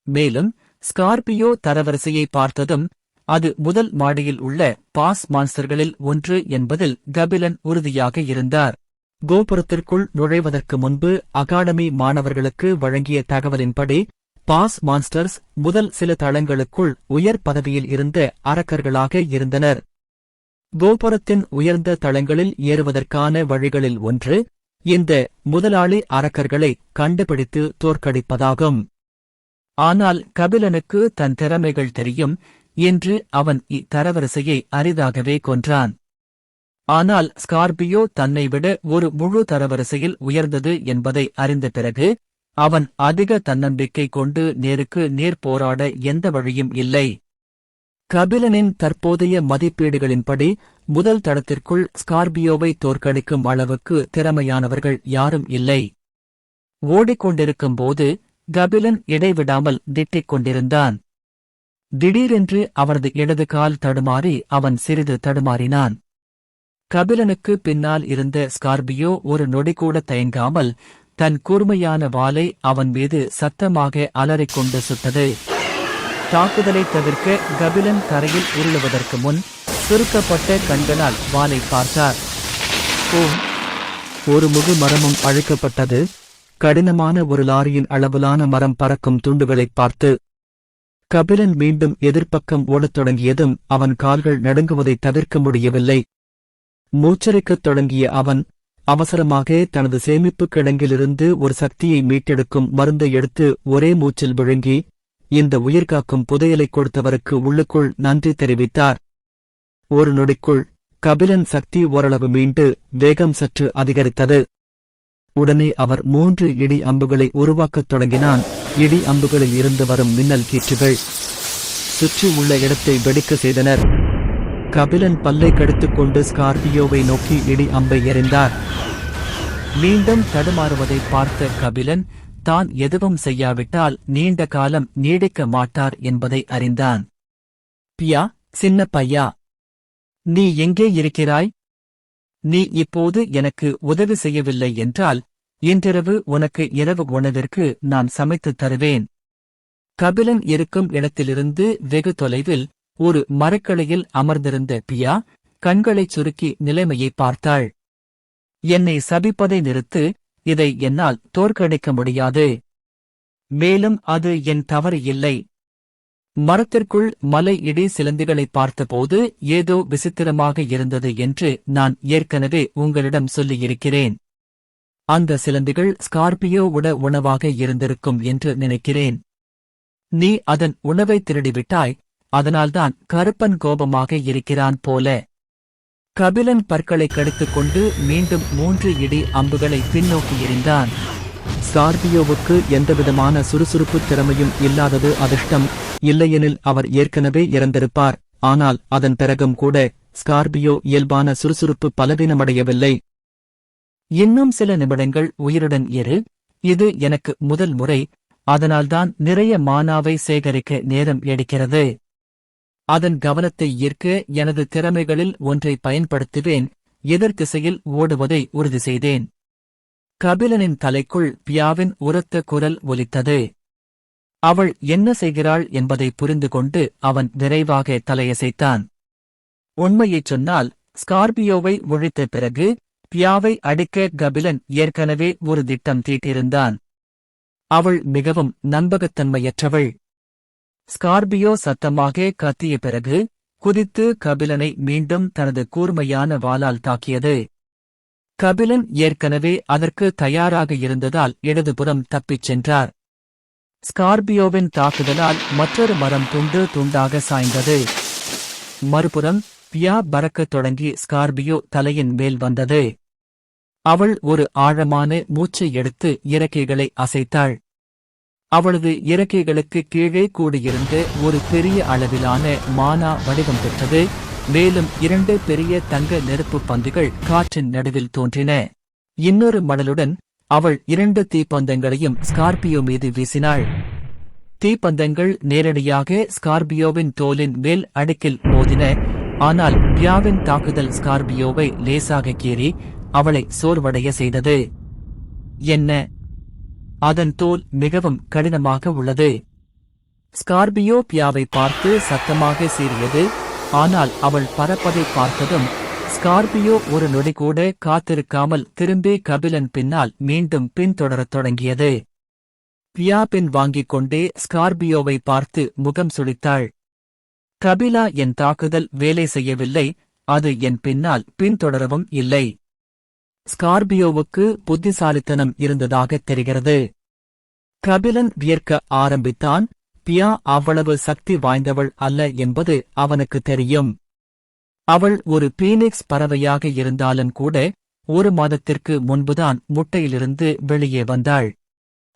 மேலும் ஸ்கார்பியோ தரவரிசையை பார்த்ததும் அது முதல் மாடியில் உள்ள பாஸ் மான்ஸ்டர்களில் ஒன்று என்பதில் கபிலன் உறுதியாக இருந்தார். கோபுரத்திற்குள் நுழைவதற்கு முன்பு அகாடமி மாணவர்களுக்கு வழங்கிய தகவலின்படி பாஸ் மான்ஸ்டர்ஸ் முதல் சில தளங்களுக்குள் உயர் பதவியில் இருந்த அரக்கர்களாக இருந்தனர். கோபுரத்தின் உயர்ந்த தளங்களில் ஏறுவதற்கான வழிகளில் ஒன்று இந்த முதலாளி அரக்கர்களை கண்டுபிடித்து தோற்கடிப்பதாகும். ஆனால் கபிலனுக்கு தன் திறமைகள் தெரியும் என்று அவன் இத்தரவரிசையை அரிதாகவே கொன்றான். ஆனால் ஸ்கார்பியோ தன்னை விட ஒரு முழு தரவரிசையில் உயர்ந்தது என்பதை அறிந்த பிறகு அவன் அதிக தன்னம்பிக்கை கொண்டு நேருக்கு நேர் போராட எந்த வழியும் இல்லை. கபிலனின் தற்போதைய மதிப்பீடுகளின்படி முதல் தளத்திற்குள் ஸ்கார்பியோவை தோற்கடிக்கும் அளவுக்கு திறமையானவர்கள் யாரும் இல்லை. ஓடிக்கொண்டிருக்கும் போது கபிலன் இடைவிடாமல் திட்டிக் கொண்டிருந்தான். திடீரென்று அவரது இடது கால் தடுமாறி அவன் சிறிது தடுமாறினான். கபிலனுக்கு பின்னால் இருந்த ஸ்கார்பியோ ஒரு நொடிகூட தயங்காமல் தன் கூர்மையான வாளை அவன் மீது சத்தமாக அலறிக்கொண்டு சுட்டது. தாக்குதலை தவிர்க்க கபிலன் தரையில் உருளுவதற்கு முன் சுருக்கப்பட்ட கண்களால் வாளை பார்த்தார். ஓ! ஒரு முழு மரமும் அழிக்கப்பட்டது. கடினமான ஒரு லாரியின் அளவிலான மரம் பறக்கும் துண்டுகளைப் பார்த்து. கபிலன் மீண்டும் எதிர்ப்பக்கம் ஓடத் தொடங்கியதும் அவன் கால்கள் நடுங்குவதைத் தவிர்க்க முடியவில்லை. மூச்சரிக்கத் தொடங்கிய அவன் அவசரமாக தனது சேமிப்புக் கிடங்கிலிருந்து ஒரு சக்தியை மீட்டெடுக்கும் மருந்தை எடுத்து ஒரே மூச்சில் விழுங்கி இந்த உயிர்காக்கும் புதையலைக் கொடுத்தவருக்கு உள்ளுக்குள் நன்றி தெரிவித்தார். ஒரு நொடிக்குள் கபிலன் சக்தி ஓரளவு மீண்டு வேகம் சற்று அதிகரித்தது. உடனே அவர் 3 இடி அம்புகளை உருவாக்கத் தொடங்கினான். இடி அம்புகளில் இருந்து வரும் மின்னல் கீற்றுகள் சுற்றி உள்ள இடத்தை வெடிக்க செய்தனர். கபிலன் பல்லை கடித்துக்கொண்டு ஸ்கார்பியோவை நோக்கி இடி அம்பை எறிந்தார். மீண்டும் தடுமாறுவதை பார்த்த கபிலன் தான் எதுவும் செய்யாவிட்டால் நீண்ட காலம் நீடிக்க மாட்டார் என்பதை அறிந்தான். பியா, சின்ன பையா, நீ எங்கே இருக்கிறாய்? நீ இப்போது எனக்கு உதவி செய்யவில்லை என்றால் இன்றிரவு உனக்கு இரவு உணவிற்கு நான் சமைத்துத் தருவேன். கபிலன் இருக்கும் இடத்திலிருந்து வெகு தொலைவில் ஒரு மரக்கிளையில் அமர்ந்திருந்த பியா கண்களைச் சுருக்கி நிலைமையை பார்த்தாள். என்னை சபிப்பதை நிறுத்து, இதை என்னால் தோற்கடிக்க முடியாது. மேலும் அது என் தவறு இல்லை. மரத்திற்குள் மலை இடி சிலந்திகளை பார்த்தபோது ஏதோ விசித்திரமாக இருந்தது என்று நான் ஏற்கனவே உங்களிடம் சொல்லியிருக்கிறேன். அந்த சிலந்திகள் ஸ்கார்பியோவுட உணவாக இருந்திருக்கும் என்று நினைக்கிறேன். நீ அதன் உணவை திருடிவிட்டாய், அதனால்தான் கருப்பன் கோபமாக இருக்கிறான் போல. கபிலன் பற்களை கடித்துக்கொண்டு மீண்டும் 3 இடி அம்புகளை பின்னோக்கி எறிந்தான். ஸ்கார்பியோவுக்கு எந்தவிதமான சுறுசுறுப்பு திறமையும் இல்லாதது அதிர்ஷ்டம், இல்லையெனில் அவர் ஏற்கனவே இறந்திருப்பார். ஆனால் அதன் பிறகும் கூட ஸ்கார்பியோ இயல்பான சுறுசுறுப்பு பலவீனமடையவில்லை. இன்னும் சில நிமிடங்கள் உயிருடன் இரு, இது எனக்கு முதல் முறை, அதனால்தான் நிறைய மானாவை சேகரிக்க நேரம் எடுக்கிறது. அதன் கவனத்தை ஈர்க்க எனது திறமைகளில் ஒன்றை பயன்படுத்துவேன். எதிர் திசையில் ஓடுவதை உறுதி செய்தேன். கபிலனின் தலைக்குள் பியாவின் உரத்த குரல் ஒலித்தது. அவள் என்ன செய்கிறாள் என்பதை புரிந்து கொண்டு அவன் விரைவாக தலையசைத்தான். உண்மையைச் சொன்னால் ஸ்கார்பியோவை ஒழித்த பிறகு பியாவை அடிக்க கபிலன் ஏற்கனவே ஒரு திட்டம் தீட்டியிருந்தான். அவள் மிகவும் நம்பகத்தன்மையற்றவள். ஸ்கார்பியோ சத்தமாக கத்திய பிறகு குதித்து கபிலனை மீண்டும் தனது கூர்மையான வாளால் தாக்கியது. கபிலன் ஏற்கனவே அதற்கு தயாராக இருந்ததால் இடதுபுறம் தப்பிச் சென்றார். ஸ்கார்பியோவின் தாக்குதலால் மற்றொரு மரம் துண்டு துண்டாக சாய்ந்தது. மறுபுறம் பியா பறக்கத் தொடங்கி ஸ்கார்பியோ தலையின் மேல் வந்தது. அவள் ஒரு ஆழமான மூச்சை எடுத்து இறக்கைகளை அசைத்தாள். அவளது இறக்கைகளுக்கு கீழே கூடியிருந்த ஒரு பெரிய அளவிலான மானா வடிவம் பெற்றது. மேலும் 2 பெரிய தங்க நெருப்புப் பந்துகள் காற்றின் நடுவில் தோன்றின. இன்னொரு மடலுடன் அவள் 2 தீப்பந்தங்களையும் ஸ்கார்பியோ மீது வீசினாள். தீப்பந்தங்கள் நேரடியாக ஸ்கார்பியோவின் தோலின் மேல் அடுக்கில் மோதின. ஆனால் பியாவின் தாக்குதல் ஸ்கார்பியோவை லேசாக கீறி அவளை சோர்வடைய செய்தது. என்ன? அதன் தோல் மிகவும் கடினமாக உள்ளது. ஸ்கார்பியோ பியாவை பார்த்து சத்தமாக சீறியது. ஆனால் அவள் பறப்பதை பார்த்ததும் ஸ்கார்பியோ ஒரு நொடி கூட காத்திருக்காமல் திரும்பி கபிலன் பின்னால் மீண்டும் பின்தொடரத் தொடங்கியது. பியா பின் வாங்கிக் கொண்டே ஸ்கார்பியோவை பார்த்து முகம் சுளித்தாள். கபிலா, என் தாக்குதல் வேலை செய்யவில்லை, அது என் பின்னால் பின்தொடரவும் இல்லை. ஸ்கார்பியோவுக்கு புத்திசாலித்தனம் இருந்ததாகத் தெரிகிறது. கபிலன் வியர்க்க ஆரம்பித்தான். பியா அவ்வளவு சக்தி வாய்ந்தவள் அல்ல என்பது அவனுக்கு தெரியும். அவள் ஒரு பீனிக்ஸ் பறவையாக இருந்தாலும் கூட 1 மாதத்திற்கு முன்புதான் முட்டையிலிருந்து வெளியே வந்தாள்.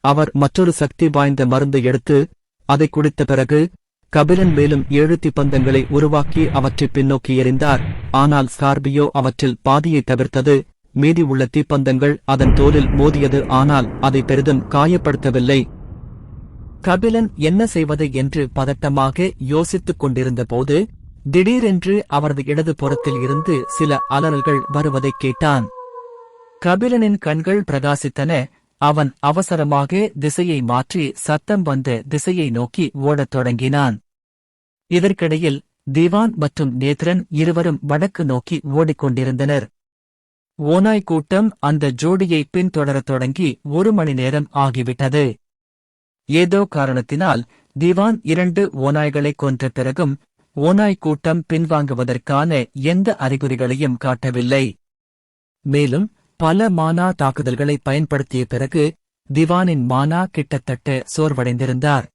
அவர் மற்றொரு சக்தி வாய்ந்த மருந்தை எடுத்து அதை குடித்த பிறகு கபிலன் மேலும் 7 தீப்பந்தங்களை உருவாக்கி அவற்றை பின்னோக்கி எறிந்தார். ஆனால் ஸ்கார்பியோ அவற்றில் பாதியை தவிர்த்தது. மீதி உள்ள தீப்பந்தங்கள் அதன் தோலில் மோதியது. ஆனால் அதை பெரிதும் காயப்படுத்தவில்லை. கபிலன் என்ன செய்வது என்று பதட்டமாக யோசித்துக் கொண்டிருந்தபோது திடீரென்று அவரது இடது புறத்தில் இருந்து சில அலறல்கள் வருவதைக் கேட்டான். கபிலனின் கண்கள் பிரகாசித்தன. அவன் அவசரமாக திசையை மாற்றி சத்தம் வந்த திசையை நோக்கி ஓடத் தொடங்கினான். இதற்கிடையில் திவான் மற்றும் நேத்ரன் இருவரும் வடக்கு நோக்கி ஓடிக்கொண்டிருந்தனர். ஓநாய் கூட்டம் அந்த ஜோடியை பின்தொடரத் தொடங்கி 1 மணி நேரம் ஆகிவிட்டது. ஏதோ காரணத்தினால் திவான் 2 ஓநாய்களைக் கொன்ற பிறகும் ஓநாய் கூட்டம் பின்வாங்குவதற்கான எந்த அறிகுறிகளையும் காட்டவில்லை. மேலும் பல மானா தாக்குதல்களை பயன்படுத்திய பிறகு திவானின் மானா கிட்டத்தட்ட சோர்வடைந்திருந்தார்.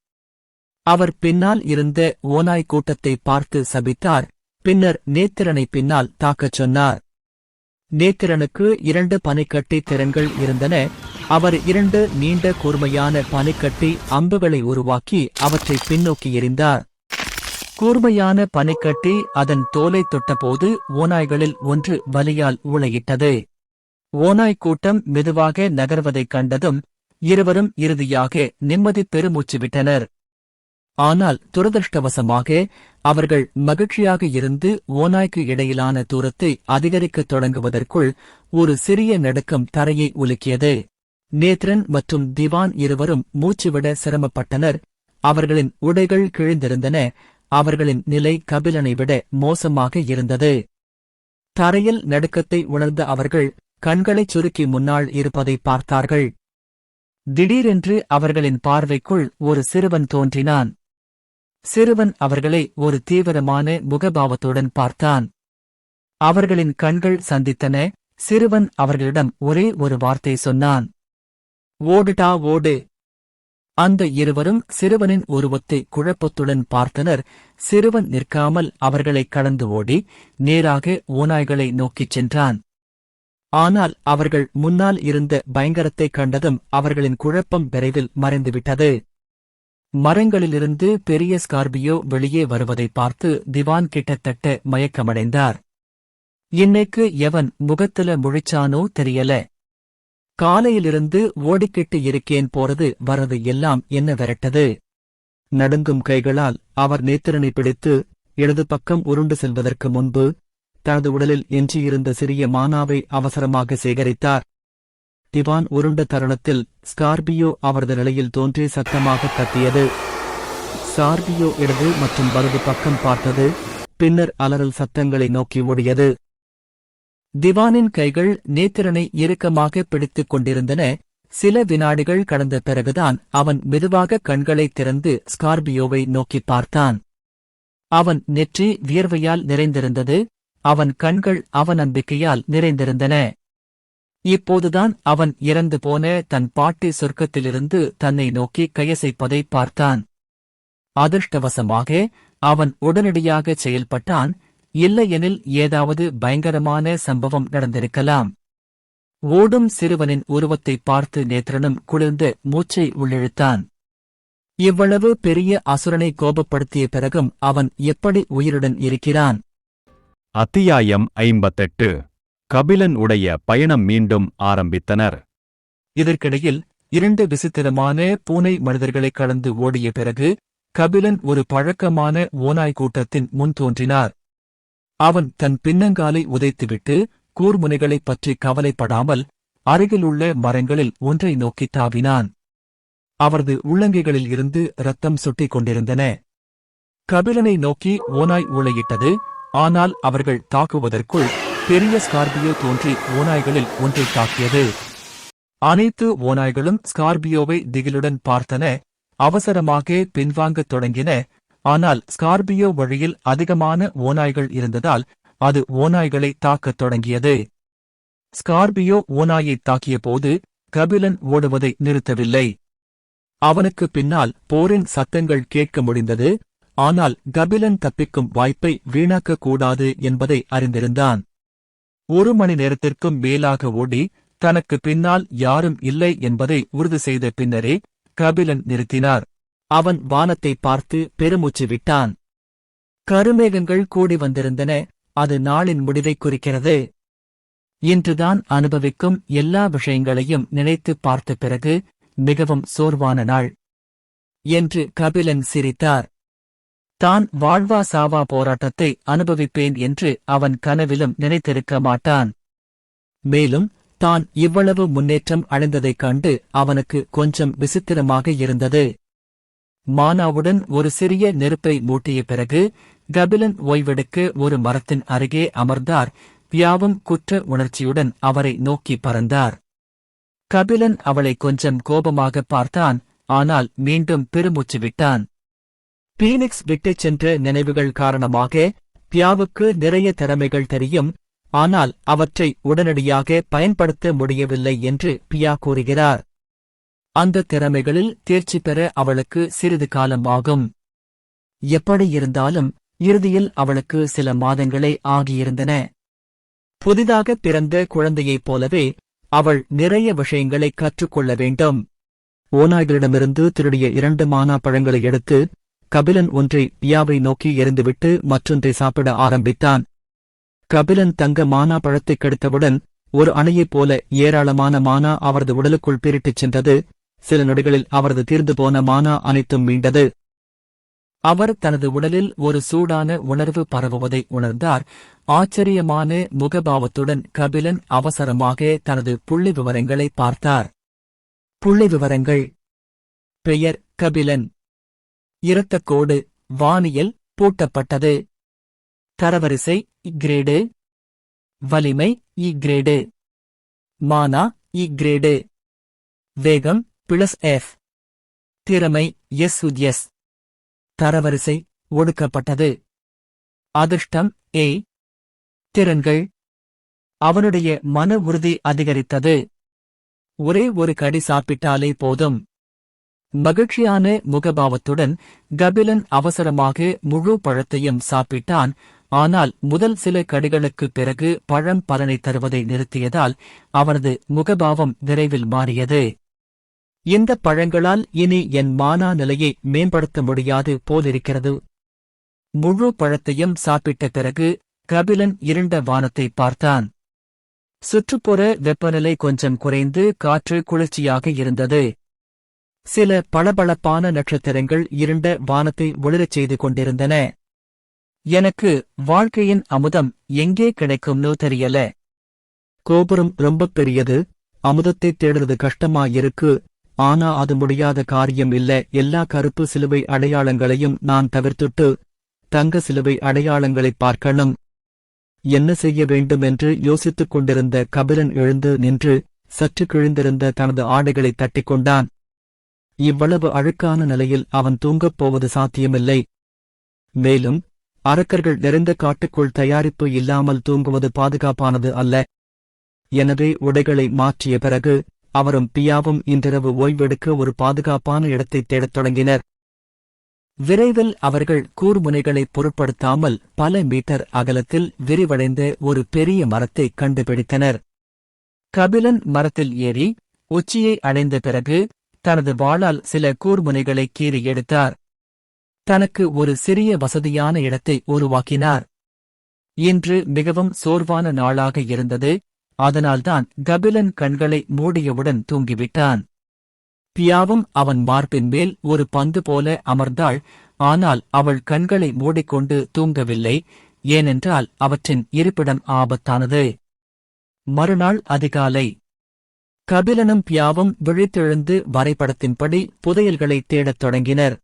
அவர் பின்னால் இருந்த ஓநாய் கூட்டத்தை பார்த்து சபித்தார். பின்னர் நேத்திரனை பின்னால் தாக்கச் சொன்னார். நேத்திரனுக்கு 2 பனிக்கட்டி திறன்கள் இருந்தன. அவர் 2 நீண்ட கூர்மையான பனிக்கட்டி அம்புகளை உருவாக்கி அவற்றை பின்னோக்கி எறிந்தார். கூர்மையான பனிக்கட்டி அதன் தோலை தொட்டபோது ஓநாய்களில் ஒன்று வலியால் ஊளையிட்டது. ஓநாய் கூட்டம் மெதுவாக நகர்வதைக் கண்டதும் இருவரும் இறுதியாக நிம்மதி பெருமூச்சு விட்டனர். ஆனால் துரதிருஷ்டவசமாக அவர்கள் மகிழ்ச்சியாக இருந்து ஓநாய்க்கு இடையிலான தூரத்தை அதிகரிக்கத் தொடங்குவதற்குள் ஒரு சிறிய நடுக்கம் தரையை உலுக்கியது. நேத்ரன் மற்றும் திவான் இருவரும் மூச்சுவிட சிரமப்பட்டனர். அவர்களின் உடைகள் கிழிந்திருந்தன. அவர்களின் நிலை கபிலனை விட மோசமாக இருந்தது. தரையில் நடுக்கத்தை உணர்ந்த அவர்கள் கண்களைச் சுருக்கி முன்னால் இருப்பதை பார்த்தார்கள். திடீரென்று அவர்களின் பார்வைக்குள் ஒரு சிறுவன் தோன்றினான். சிறுவன் அவர்களை ஒரு தீவிரமான முகபாவத்துடன் பார்த்தான். அவர்களின் கண்கள் சந்தித்தன. சிறுவன் அவர்களிடம் ஒரே ஒரு வார்த்தை சொன்னான். ஓடுடா ஓடு. அந்த இருவரும் சிறுவனின் உருவத்தை குழப்பத்துடன் பார்த்தனர். சிறுவன் நிற்காமல் அவர்களை கடந்து ஓடி நேராக ஓநாய்களை நோக்கிச் சென்றான். ஆனால் அவர்கள் முன்னால் இருந்த பயங்கரத்தைக் கண்டதும் அவர்களின் குழப்பம் விரைவில் மறைந்துவிட்டது. மரங்களிலிருந்து பெரிய ஸ்கார்பியோ வெளியே வருவதை பார்த்து திவான் கிட்டத்தட்ட மயக்கமடைந்தார். இன்னைக்கு எவன் முகத்துல முழிச்சானோ தெரியல. காலையிலிருந்து ஓடிக்கிட்டு இருக்கேன், போறது வரது எல்லாம் என்ன விரட்டது. நடுங்கும் கைகளால் அவர் நேத்திரனை பிடித்து இடது பக்கம் உருண்டு செல்வதற்கு முன்பு தனது உடலில் எஞ்சியிருந்த சிறிய மானாவை அவசரமாக சேகரித்தார். திவான் உருண்ட தருணத்தில் ஸ்கார்பியோ அவரது நிலையில் தோன்றி சத்தமாக கத்தியது. ஸ்கார்பியோ இடது மற்றும் வலது பக்கம் பார்த்தது. பின்னர் அலறல் சத்தங்களை நோக்கி ஓடியது. திவானின் கைகள் நேத்திரனை இறுக்கமாக பிடித்துக் கொண்டிருந்தன. சில வினாடிகள் கடந்த பிறகுதான் அவன் மெதுவாக கண்களை திறந்து ஸ்கார்பியோவை நோக்கி பார்த்தான். அவன் நெற்றி வியர்வையால் நிறைந்திருந்தது. அவன் கண்கள் அவநம்பிக்கையால் நிறைந்திருந்தன. இப்போதுதான் அவன் இறந்து போன தன் பாட்டி சொர்க்கத்திலிருந்து தன்னை நோக்கி கையசைப்பதை பார்த்தான். அதிர்ஷ்டவசமாக அவன் உடனடியாகச் செயல்பட்டான். இல்லையெனில் ஏதாவது பயங்கரமான சம்பவம் நடந்திருக்கலாம். ஓடும் சிறுவனின் உருவத்தை பார்த்து நேத்திரனும் குளிர்ந்த மூச்சை உள்ளிழுத்தான். இவ்வளவு பெரிய அசுரனை கோபப்படுத்திய பிறகும் அவன் எப்படி உயிருடன் இருக்கிறான்? அத்தியாயம் 58. கபிலன் உடைய பயணம் மீண்டும் ஆரம்பித்தனர். இதற்கிடையில் 2 விசித்திரமான பூனை மனிதர்களைக் கடந்து ஓடிய பிறகு கபிலன் ஒரு பழக்கமான ஓநாய் கூட்டத்தின் முன் தோன்றினார். அவன் தன் பின்னங்காலை உதைத்துவிட்டு கூர்முனைகளைப் பற்றி கவலைப்படாமல் அருகிலுள்ள மரங்களில் ஒன்றை நோக்கித் தாவினான். அவரது உள்ளங்கைகளில் இருந்து இரத்தம் சொட்டிக் கொண்டிருந்தன. கபிலனை நோக்கி ஓநாய் ஊளையிட்டது. ஆனால் அவர்கள் தாக்குவதற்குள் பெரிய ஸ்கார்பியோ தோன்றி ஓநாய்களில் ஒன்றை தாக்கியது. அனைத்து ஓநாய்களும் ஸ்கார்பியோவை திகிலுடன் பார்த்தன. அவசரமாக பின்வாங்கத் தொடங்கின. ஆனால் ஸ்கார்பியோ வழியில் அதிகமான ஓநாய்கள் இருந்ததால் அது ஓநாய்களை தாக்கத் தொடங்கியது. ஸ்கார்பியோ ஓநாயைத் தாக்கியபோது கபிலன் ஓடுவதை நிறுத்தவில்லை. அவனுக்கு பின்னால் போரின் சத்தங்கள் கேட்க முடிந்தது. ஆனால் கபிலன் தப்பிக்கும் வாய்ப்பை வீணாக்கக் கூடாது என்பதை அறிந்திருந்தான். 1 மணி நேரத்திற்கும் மேலாக ஓடி தனக்கு பின்னால் யாரும் இல்லை என்பதை உறுதி செய்த பின்னரே கபிலன் நிறுத்தினார். அவன் வானத்தை பார்த்து பெருமூச்சு விட்டான். கருமேகங்கள் கூடி வந்திருந்தன. அது நாளின் முடிவைக் குறிக்கிறது. இன்றுதான் அனுபவிக்கும் எல்லா விஷயங்களையும் நினைத்துப் பார்த்த பிறகு மிகவும் சோர்வான நாள் என்று கபிலன் சிரித்தார். தான் வாழ்வா சாவா போராட்டத்தை அனுபவிப்பேன் என்று அவன் கனவிலும் நினைத்திருக்க மாட்டான். மேலும் தான் இவ்வளவு முன்னேற்றம் அடைந்ததைக் கண்டு அவனுக்கு கொஞ்சம் விசித்திரமாக இருந்தது. மானாவுடன் ஒரு சிறிய நெருப்பை மூட்டிய பிறகு கபிலன் ஓய்வெடுக்க ஒரு மரத்தின் அருகே அமர்ந்தார். பியாவும் குற்ற உணர்ச்சியுடன் அவரை நோக்கி பறந்தார். கபிலன் அவளை கொஞ்சம் கோபமாக பார்த்தான், ஆனால் மீண்டும் பெருமூச்சு விட்டான். பீனிக்ஸ் விட்டுச் சென்ற நினைவுகள் காரணமாக பியாவுக்கு நிறைய திறமைகள் தெரியும், ஆனால் அவற்றை உடனடியாக பயன்படுத்த முடியவில்லை என்று பியா கூறுகிறார். அந்த திறமைகளில் தேர்ச்சி பெற அவளுக்கு சிறிது காலம் ஆகும். எப்படியிருந்தாலும் இறுதியில் அவளுக்கு சில மாதங்களே ஆகியிருந்தன. புதிதாக பிறந்த குழந்தையைப் போலவே அவள் நிறைய விஷயங்களை கற்றுக்கொள்ள வேண்டும். ஓநாய்களிடமிருந்து திருடிய 2 மானா பழங்களை எடுத்து கபிலன் ஒன்றை பியாவை நோக்கி எறிந்துவிட்டு மற்றொன்றை சாப்பிட ஆரம்பித்தான். கபிலன் தங்க மானா பழத்தைக் கெடுத்தவுடன் ஒரு அணையைப் போல ஏராளமான மானா அவரது உடலுக்குள் பீரிட்டுச் சென்றது. சில நொடிகளில் அவரது தீர்ந்து போன மானா அனைத்தும் மீண்டது. அவர் தனது உடலில் ஒரு சூடான உணர்வு பரவுவதை உணர்ந்தார். ஆச்சரியமான முகபாவத்துடன் கபிலன் அவசரமாக தனது புள்ளி விவரங்களை பார்த்தார். புள்ளி விவரங்கள்: பெயர் கபிலன், இரத்தக்கோடு வானியல் பூட்டப்பட்டது, தரவரிசை கிரேடு, வலிமை கிரேடு, மானா கிரேடு, வேகம் +F, திறமை S, தரவரிசை ஒடுக்கப்பட்டது, அதிர்ஷ்டம் A, திறன்கள். அவனுடைய மன உறுதி அதிகரித்தது. ஒரே ஒரு கடி சாப்பிட்டாலே போதும். மகிழ்ச்சியான முகபாவத்துடன் கபிலன் அவசரமாக முழு பழத்தையும் சாப்பிட்டான். ஆனால் முதல் சில கடிகளுக்குப் பிறகு பழம் பலனை தருவதை நிறுத்தியதால் அவனது முகபாவம் விரைவில் மாறியது. இந்த பழங்களால் இனி என் மானா நிலையை மேம்படுத்த முடியாது போலிருக்கிறது. முழு பழத்தையும் சாப்பிட்ட பிறகு கபிலன் இருண்ட வானத்தை பார்த்தான். சுற்றுப்புற வெப்பநிலை கொஞ்சம் குறைந்து காற்று குளிர்ச்சியாக இருந்தது. சில பளபளப்பான நட்சத்திரங்கள் இருண்ட வானத்தை ஒளிரச் செய்து கொண்டிருந்தன. எனக்கு வாழ்க்கையின் அமுதம் எங்கே கிடைக்கும்னு தெரியல. கோபுரம் ரொம்ப பெரியது, அமுதத்தை தேடுறது கஷ்டமாயிருக்கு. ஆனா அது முடியாத காரியம் இல்ல. எல்லா கருப்பு சிலுவை அடையாளங்களையும் நான் தவிர்த்துட்டு தங்க சிலுவை அடையாளங்களைப் பார்க்கணும். என்ன செய்ய வேண்டும் என்று யோசித்துக் கொண்டிருந்த கபிலன் எழுந்து நின்று சற்று கிழிந்திருந்த தனது ஆடைகளை தட்டிக்கொண்டான். இவ்வளவு அழுக்கான நிலையில் அவன் தூங்கப் போவது சாத்தியமில்லை. மேலும் அரக்கர்கள் நிறைந்த காட்டுக்குள் தயாரிப்பு இல்லாமல் தூங்குவது பாதுகாப்பானது அல்ல. எனவே உடைகளை மாற்றிய பிறகு அவரும் பியாவும் இன்றிரவு ஓய்வெடுக்க ஒரு பாதுகாப்பான இடத்தைத் தேடத் தொடங்கினர். விரைவில் அவர்கள் கூர்முனைகளைப் பொருட்படுத்தாமல் பல மீட்டர் அகலத்தில் விரிவடைந்த ஒரு பெரிய மரத்தை கண்டுபிடித்தனர். கபிலன் மரத்தில் ஏறி உச்சியை அடைந்த பிறகு தனது வாளால் சில கூர்முனைகளை கீறி எடுத்தார். தனக்கு ஒரு சிறிய வசதியான இடத்தை உருவாக்கினார். இன்று மிகவும் சோர்வான நாளாக இருந்தது. அதனால்தான் கபிலன் கண்களை மூடியவுடன் தூங்கிவிட்டான். பியாவும் அவன் மார்பின் மேல் ஒரு பந்து போல அமர்ந்தாள். ஆனால் அவள் கண்களை மூடிக்கொண்டு தூங்கவில்லை, ஏனென்றால் அவற்றின் இருப்பிடம் ஆபத்தானது. மறுநாள் அதிகாலை கபிலனும் பியாவும் விழித்தெழுந்து வரைபடத்தின்படி புதையல்களைத் தேடத் தொடங்கினர்.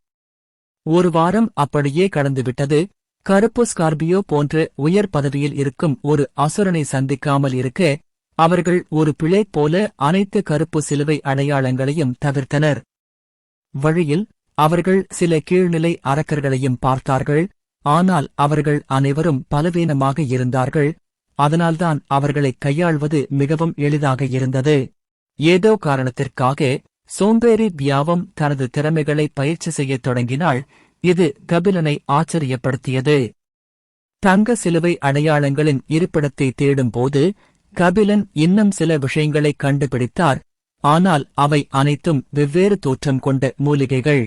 ஒரு வாரம் அப்படியே கடந்துவிட்டது. கருப்பு ஸ்கார்பியோ போன்ற உயர் பதவியில் இருக்கும் ஒரு அசுரனை சந்திக்காமல் இருக்க அவர்கள் ஒரு பிழை போல அனைத்து கருப்பு சிலுவை அடையாளங்களையும் தவிர்த்தனர். வழியில் அவர்கள் சில கீழ்நிலை அரக்கர்களையும் பார்த்தார்கள். ஆனால் அவர்கள் அனைவரும் பலவீனமாக இருந்தார்கள். அதனால்தான் அவர்களை கையாள்வது மிகவும் எளிதாக இருந்தது. ஏதோ காரணத்திற்காக சோம்பேறி பியாவும் தனது திறமைகளை பயிற்சி செய்யத் தொடங்கினாள். இது கபிலனை ஆச்சரியப்படுத்தியது. தங்க சிலுவை அடையாளங்களின் இருப்பிடத்தை தேடும்போது கபிலன் இன்னும் சில விஷயங்களை கண்டுபிடித்தார். ஆனால் அவை அனைத்தும் வெவ்வேறு தோற்றம் கொண்ட மூலிகைகள்.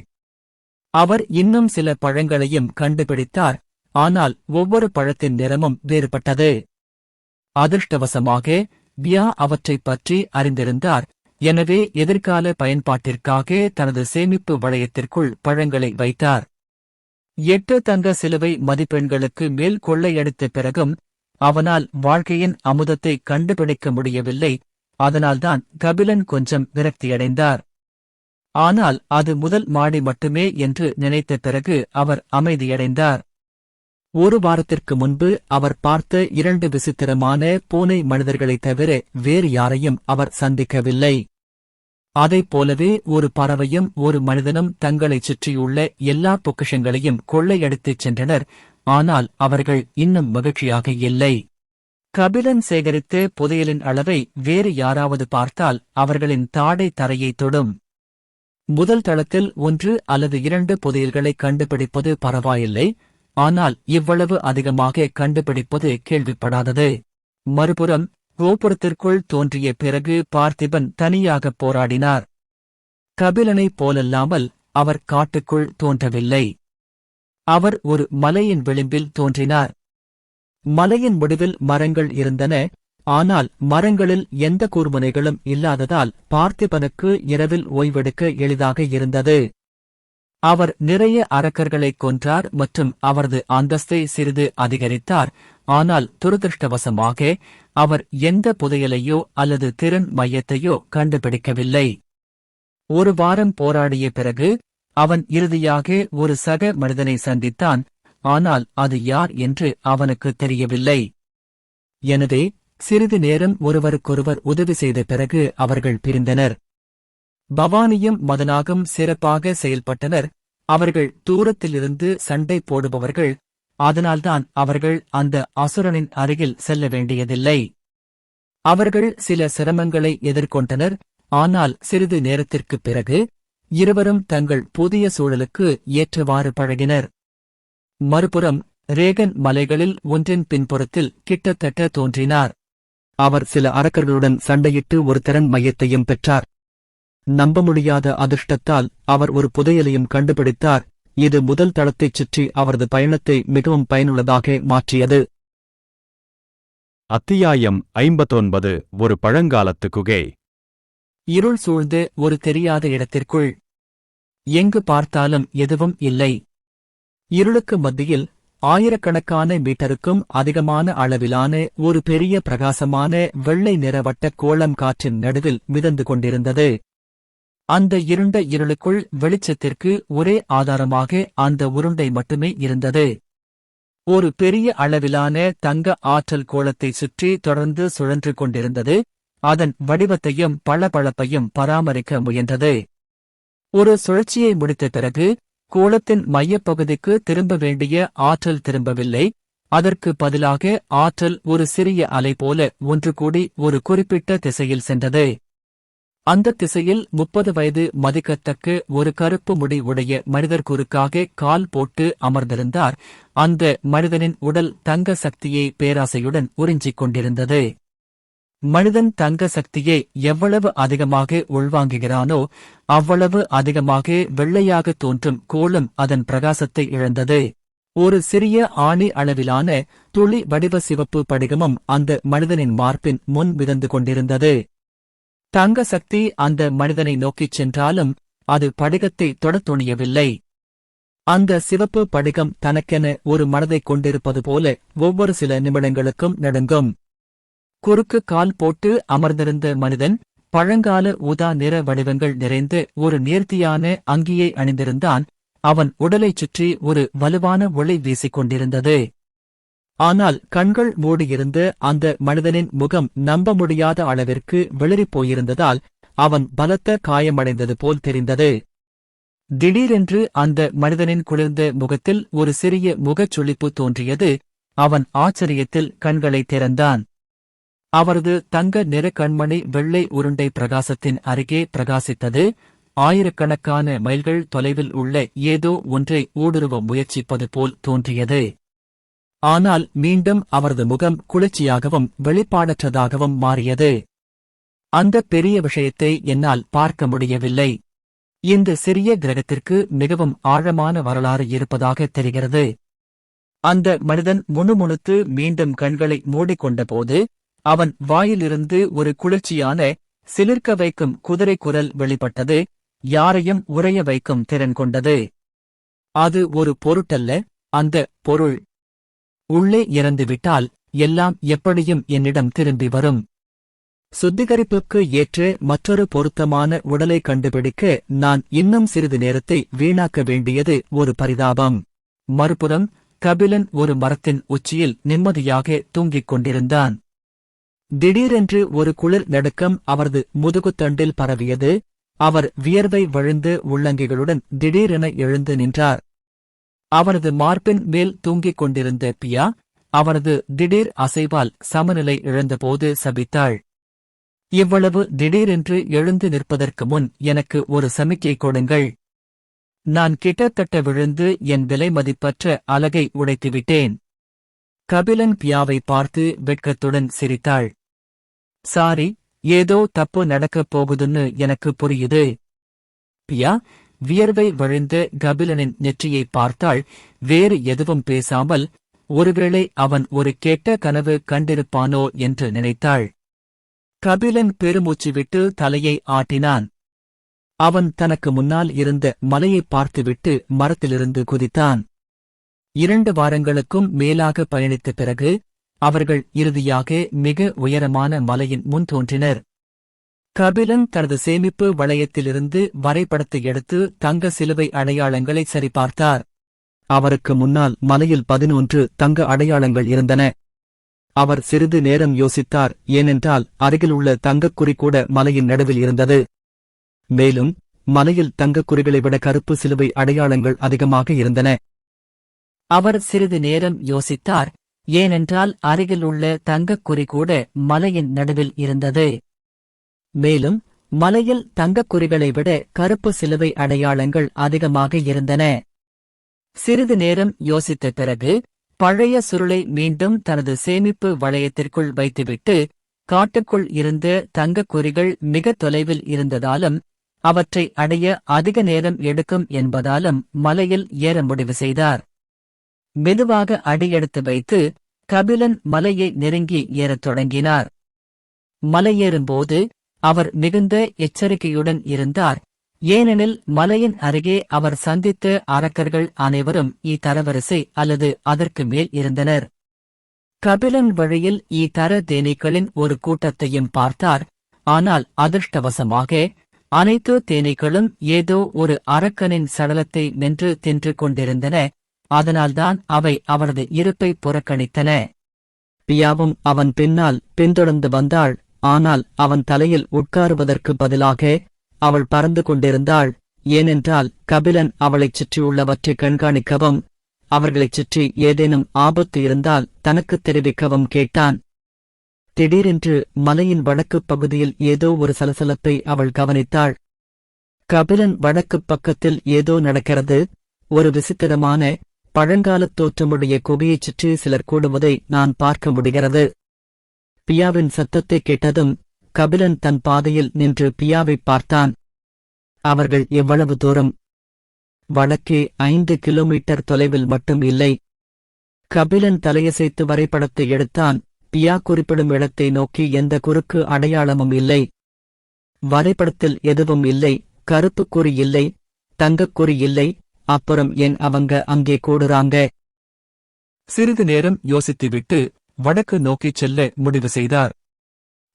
அவர் இன்னும் சில பழங்களையும் கண்டுபிடித்தார். ஆனால் ஒவ்வொரு பழத்தின் நிறமும் வேறுபட்டது. அதிர்ஷ்டவசமாக பியா அவற்றைப் பற்றி அறிந்திருந்தார். எனவே எதிர்கால பயன்பாட்டிற்காக தனது சேமிப்பு வளையத்திற்குள் பழங்களை வைத்தார். 8 தங்க சிலுவை மதிப்பெண்களுக்கு மேல் கொள்ளையடித்த பிறகும் அவனால் வாழ்க்கையின் அமுதத்தை கண்டுபிடிக்க முடியவில்லை. அதனால்தான் கபிலன் கொஞ்சம் விரக்தியடைந்தார். ஆனால் அது முதல் மாடி மட்டுமே என்று நினைத்த பிறகு அவர் அமைதியடைந்தார். ஒரு வாரத்திற்கு முன்பு அவர் பார்த்த 2 விசித்திரமான பூனை மனிதர்களைத் தவிர வேறு யாரையும் அவர் சந்திக்கவில்லை. அதைப் போலவே ஒரு பறவையும் ஒரு மனிதனும் தங்களைச் சுற்றியுள்ள எல்லா பொக்கிஷங்களையும் கொள்ளையடித்துச் சென்றனர். ஆனால் அவர்கள் இன்னும் மகிழ்ச்சியாக இல்லை. கபிலன் சேகரித்த புதையலின் அளவை வேறு யாராவது பார்த்தால் அவர்களின் தாடை தரையை தொடும். முதல் தளத்தில் 1 அல்லது 2 புதையல்களை கண்டுபிடிப்பது பரவாயில்லை. ஆனால் இவ்வளவு அதிகமாக கண்டுபிடிப்பது கேள்விப்படாதது. மறுபுறம் கோபுரத்திற்குள் தோன்றிய பிறகு பார்த்திபன் தனியாகப் போராடினார். கபிலனைப் போலல்லாமல் அவர் காட்டுக்குள் தோன்றவில்லை. அவர் ஒரு மலையின் விளிம்பில் தோன்றினார். மலையின் முடிவில் மரங்கள் இருந்தன. ஆனால் மரங்களில் எந்த கூர்முனைகளும் இல்லாததால் பார்த்திபனுக்கு இரவில் ஓய்வெடுக்க எளிதாக இருந்தது. அவர் நிறைய அரக்கர்களைக் கொன்றார் மற்றும் அவரது அந்தஸ்தை சிறிது அதிகரித்தார். ஆனால் துரதிருஷ்டவசமாக அவர் எந்த புதையலையோ அல்லது திறன் மையத்தையோ கண்டுபிடிக்கவில்லை. ஒரு வாரம் போராடிய பிறகு அவன் இறுதியாக ஒரு சக மனிதனை சந்தித்தான். ஆனால் அது யார் என்று அவனுக்கு தெரியவில்லை. எனவே சிறிது நேரம் ஒருவருக்கொருவர் உதவி செய்த பிறகு அவர்கள் பிரிந்தனர். பவானியும் மதனாகும் சிறப்பாக செயல்பட்டனர். அவர்கள் தூரத்திலிருந்து சண்டை போடுபவர்கள். அதனால்தான் அவர்கள் அந்த அசுரனின் அருகில் செல்ல வேண்டியதில்லை. அவர்கள் சில சிரமங்களை எதிர்கொண்டனர். ஆனால் சிறிது நேரத்திற்குப் பிறகு இருவரும் தங்கள் புதிய சூழலுக்கு ஏற்றவாறு பழகினர். மறுபுறம் ரேகன் மலைகளில் ஒன்றின் பின்புறத்தில் கிட்டத்தட்ட தோன்றினார். அவர் சில அரக்கர்களுடன் சண்டையிட்டு ஒரு திறன் மையத்தையும் பெற்றார். நம்ப முடியாத அதிர்ஷ்டத்தால் அவர் ஒரு புதையலையும் கண்டுபிடித்தார். இது முதல் தளத்தைச் சுற்றி அவரது பயணத்தை மிகவும் பயனுள்ளதாக மாற்றியது. அத்தியாயம் 59 ஒரு பழங்காலத்து குகை. இருள் சூழ்ந்த ஒரு தெரியாத இடத்திற்குள் எங்கு பார்த்தாலும் எதுவும் இல்லை. இருளுக்கு மத்தியில் ஆயிரக்கணக்கான மீட்டருக்கும் அதிகமான அளவிலான ஒரு பெரிய பிரகாசமான வெள்ளை நிற வட்ட கோளம் காற்றின் நடுவில் மிதந்து கொண்டிருந்தது. அந்த இருண்ட இருளுக்குள் வெளிச்சத்திற்கு ஒரே ஆதாரமாக அந்த உருண்டை மட்டுமே இருந்தது. ஒரு பெரிய அளவிலான தங்க ஆற்றல் கோளத்தை சுற்றி தொடர்ந்து சுழன்று கொண்டிருந்தது. அதன் வடிவத்தையும் பளபளப்பையும் பராமரிக்க முயன்றது. ஒரு சுழற்சியை முடித்த பிறகு கோளத்தின் மையப்பகுதிக்கு திரும்ப வேண்டிய ஆற்றல் திரும்பவில்லை. அதற்கு பதிலாக ஆற்றல் ஒரு சிறிய அலை போல ஒன்று கூடி ஒரு குறிப்பிட்ட திசையில் சென்றது. அந்த திசையில் 30 வயது மதிக்கத்தக்க ஒரு கருப்பு முடி உடைய மனிதர் குறுக்காக கால் போட்டு அமர்ந்திருந்தார். அந்த மனிதனின் உடல் தங்க சக்தியை பேராசையுடன் உறிஞ்சிக் கொண்டிருந்தது. மனிதன் தங்க சக்தியை எவ்வளவு அதிகமாக உள்வாங்குகிறானோ அவ்வளவு அதிகமாக வெள்ளையாக தோன்றும் கோளம் அதன் பிரகாசத்தை இழந்தது. ஒரு சிறிய ஆணி அளவிலான துளி வடிவ சிவப்பு படிகமும் அந்த மனிதனின் மார்பின் முன் மிதந்து கொண்டிருந்தது. தங்க சக்தி அந்த மனிதனை நோக்கிச் சென்றாலும் அது படிகத்தை தொடத் துணியவில்லை. அந்த சிவப்பு படிகம் தனக்கென ஒரு மனதைக் கொண்டிருப்பது போல ஒவ்வொரு சில நிமிடங்களுக்கும் நடுங்கும். குறுக்கு கால் போட்டு அமர்ந்திருந்த மனிதன் பழங்கால ஊதா நிற வடிவங்கள் நிறைந்த ஒரு நேர்த்தியான அங்கியை அணிந்திருந்தான். அவன் உடலைச் சுற்றி ஒரு வலுவான ஒளி வீசிக் கொண்டிருந்தது. ஆனால் கண்கள் மூடியிருந்த அந்த மனிதனின் முகம் நம்ப முடியாத அளவிற்கு வெளிறிப் போயிருந்ததால் அவன் பலத்த காயமடைந்தது போல் தெரிந்தது. திடீரென்று அந்த மனிதனின் குளிர்ந்த முகத்தில் ஒரு சிறிய முகச்சுளிப்பு தோன்றியது. அவன் ஆச்சரியத்தில் கண்களை திறந்தான். அவரது தங்க நிற கண்மணி வெள்ளை உருண்டை பிரகாசத்தின் அருகே பிரகாசித்தது. ஆயிரக்கணக்கான மைல்கள் தொலைவில் உள்ள ஏதோ ஒன்றை ஊடுருவ முயற்சிப்பது போல் தோன்றியது. ஆனால் மீண்டும் அவரது முகம் குளிர்ச்சியாகவும் வெளிப்பாடற்றதாகவும் மாறியது. அந்த பெரிய விஷயத்தை என்னால் பார்க்க முடியவில்லை. இந்த சிறிய கிரகத்திற்கு மிகவும் ஆழமான வரலாறு இருப்பதாக தெரிகிறது. அந்த மனிதன் முணுமுணுத்து மீண்டும் கண்களை மூடிக்கொண்டபோது அவன் வாயிலிருந்து ஒரு குளிர்ச்சியான சிலிர்க்க வைக்கும் குதிரை குரல் வெளிப்பட்டது. யாரையும் உறைய வைக்கும் திறன் கொண்டது. அது ஒரு பொருட்டல்ல. அந்த பொருள் உள்ளே இறந்துவிட்டால் எல்லாம் எப்படியும் என்னிடம் திரும்பி வரும். சுத்திகரிப்புக்கு ஏற்ற மற்றொரு பொருத்தமான உடலை கண்டுபிடிக்க நான் இன்னும் சிறிது நேரத்தை வீணாக்க வேண்டியது ஒரு பரிதாபம். மறுபுறம் கபிலன் ஒரு மரத்தின் உச்சியில் நிம்மதியாக தூங்கிக் கொண்டிருந்தான். திடீரென்று ஒரு குளிர் நடுக்கம் அவரது முதுகுத்தண்டில் பரவியது. அவர் வியர்வை வழிந்து உள்ளங்கைகளுடன் திடீரென எழுந்து நின்றார். அவரது மார்பின் மேல் தூங்கிக் கொண்டிருந்த பியா அவரது திடீர் அசைவால் சமநிலை இழந்தபோது சபித்தாள். இவ்வளவு திடீரென்று எழுந்து நிற்பதற்கு முன் எனக்கு ஒரு சமிக்கை கொடுங்கள். நான் கிட்டத்தட்ட விழுந்து என் விலைமதிப்பற்ற அலகை உடைத்துவிட்டேன். கபிலன் பியாவை பார்த்து வெட்கத்துடன் சிரித்தாள். சாரி, ஏதோ தப்பு நடக்கப் போகுதுன்னு எனக்கு புரியுது. பியா வியர்வை வழிந்த கபிலனின் நெற்றியை பார்த்தாள். வேறு எதுவும் பேசாமல், ஒருவேளை அவன் ஒரு கெட்ட கனவு கண்டிருப்பானோ என்று நினைத்தாள். கபிலன் பெருமூச்சு விட்டு தலையை ஆட்டினான். அவன் தனக்கு முன்னால் இருந்த மலையை பார்த்துவிட்டு மரத்திலிருந்து குதித்தான். 2 வாரங்களுக்கும் மேலாக பயணித்த பிறகு அவர்கள் இறுதியாக மிக உயரமான மலையின் முன் தோன்றினர். கபிலன் தனது சேமிப்பு வளையத்திலிருந்து வரைபடத்தை எடுத்து தங்க சிலுவை அடையாளங்களை சரிபார்த்தார். அவருக்கு முன்னால் மலையில் 11 தங்க அடையாளங்கள் இருந்தன. அவர் சிறிது நேரம் யோசித்தார், ஏனென்றால் அருகிலுள்ள தங்கக்குறி கூட மலையின் நடுவில் இருந்தது. மேலும் மலையில் தங்கக்குறிகளை விட கருப்பு சிலுவை அடையாளங்கள் அதிகமாக இருந்தன. அவர் சிறிது நேரம் யோசித்தார், ஏனென்றால் அருகிலுள்ள தங்கக்குறி கூட மலையின் நடுவில் இருந்தது. மேலும் மலையில் தங்கக்குறிகளை விட கருப்பு சிலுவை அடையாளங்கள் அதிகமாக இருந்தன. சிறிது நேரம் யோசித்த பிறகு பழைய சுருளை மீண்டும் தனது சேமிப்பு வளையத்திற்குள் வைத்துவிட்டு, காட்டுக்குள் இருந்த தங்கக்குறிகள் மிக தொலைவில் இருந்ததாலும் அவற்றை அடைய அதிக நேரம் எடுக்கும் என்பதாலும் மலையில் ஏற முடிவு செய்தார். மெதுவாக அடியெடுத்து வைத்து கபிலன் மலையை நெருங்கி ஏறத் தொடங்கினார். மலையேறும்போது அவர் மிகுந்த எச்சரிக்கையுடன் இருந்தார். ஏனெனில் மலையின் அருகே அவர் சந்தித்த அரக்கர்கள் அனைவரும் தரவரிசை அல்லது அதற்கு மேல் இருந்தனர். கபிலன் வழியில் தர தேனீக்களின் ஒரு கூட்டத்தையும் பார்த்தார். ஆனால் அதிர்ஷ்டவசமாக அனைத்து தேனீக்களும் ஏதோ ஒரு அரக்கனின் சடலத்தை மென்று தின்று கொண்டிருந்தன. அதனால்தான் அவை அவரது இருப்பை புறக்கணித்தன. பியாவும் அவன் பின்னால் பின்தொடர்ந்து வந்தாள். ஆனால் அவன் தலையில் உட்காருவதற்கு பதிலாக அவள் பறந்து கொண்டிருந்தாள். ஏனென்றால் கபிலன் அவளைச் சுற்றியுள்ளவற்றை கண்காணிக்கவும் அவர்களைச் சுற்றி ஏதேனும் ஆபத்து இருந்தால் தனக்குத் தெரிவிக்கவும் கேட்டான். திடீரென்று மலையின் வடக்குப் பகுதியில் ஏதோ ஒரு சலசலப்பை அவள் கவனித்தாள். கபிலன் வடக்குப் பக்கத்தில் ஏதோ நடக்கிறது. ஒரு விசித்திரமான பழங்காலத் தோற்றமுடைய குகையைச் சுற்றி சிலர் கூடுவதை நான் பார்க்க முடிகிறது. பியாவின் சத்தத்தை கேட்டதும் கபிலன் தன் பாதையில் நின்று பியாவைப் பார்த்தான். அவர்கள் எவ்வளவு தூரம்? வடக்கே 5 கிலோமீட்டர் தொலைவில் மட்டும் இல்லை. கபிலன் தலையசைத்து வரைபடத்தை எடுத்தான். பியா குறிப்பிடும் இடத்தை நோக்கி எந்த குறுக்கு அடையாளமும் இல்லை. வரைபடத்தில் எதுவும் இல்லை. கருப்பு குறி இல்லை, தங்கக்குறி இல்லை. அப்புறம் ஏன் அவங்க அங்கே கூடுறாங்க? சிறிது நேரம் யோசித்துவிட்டு வடக்கு நோக்கிச் செல்ல முடிவு செய்தார்.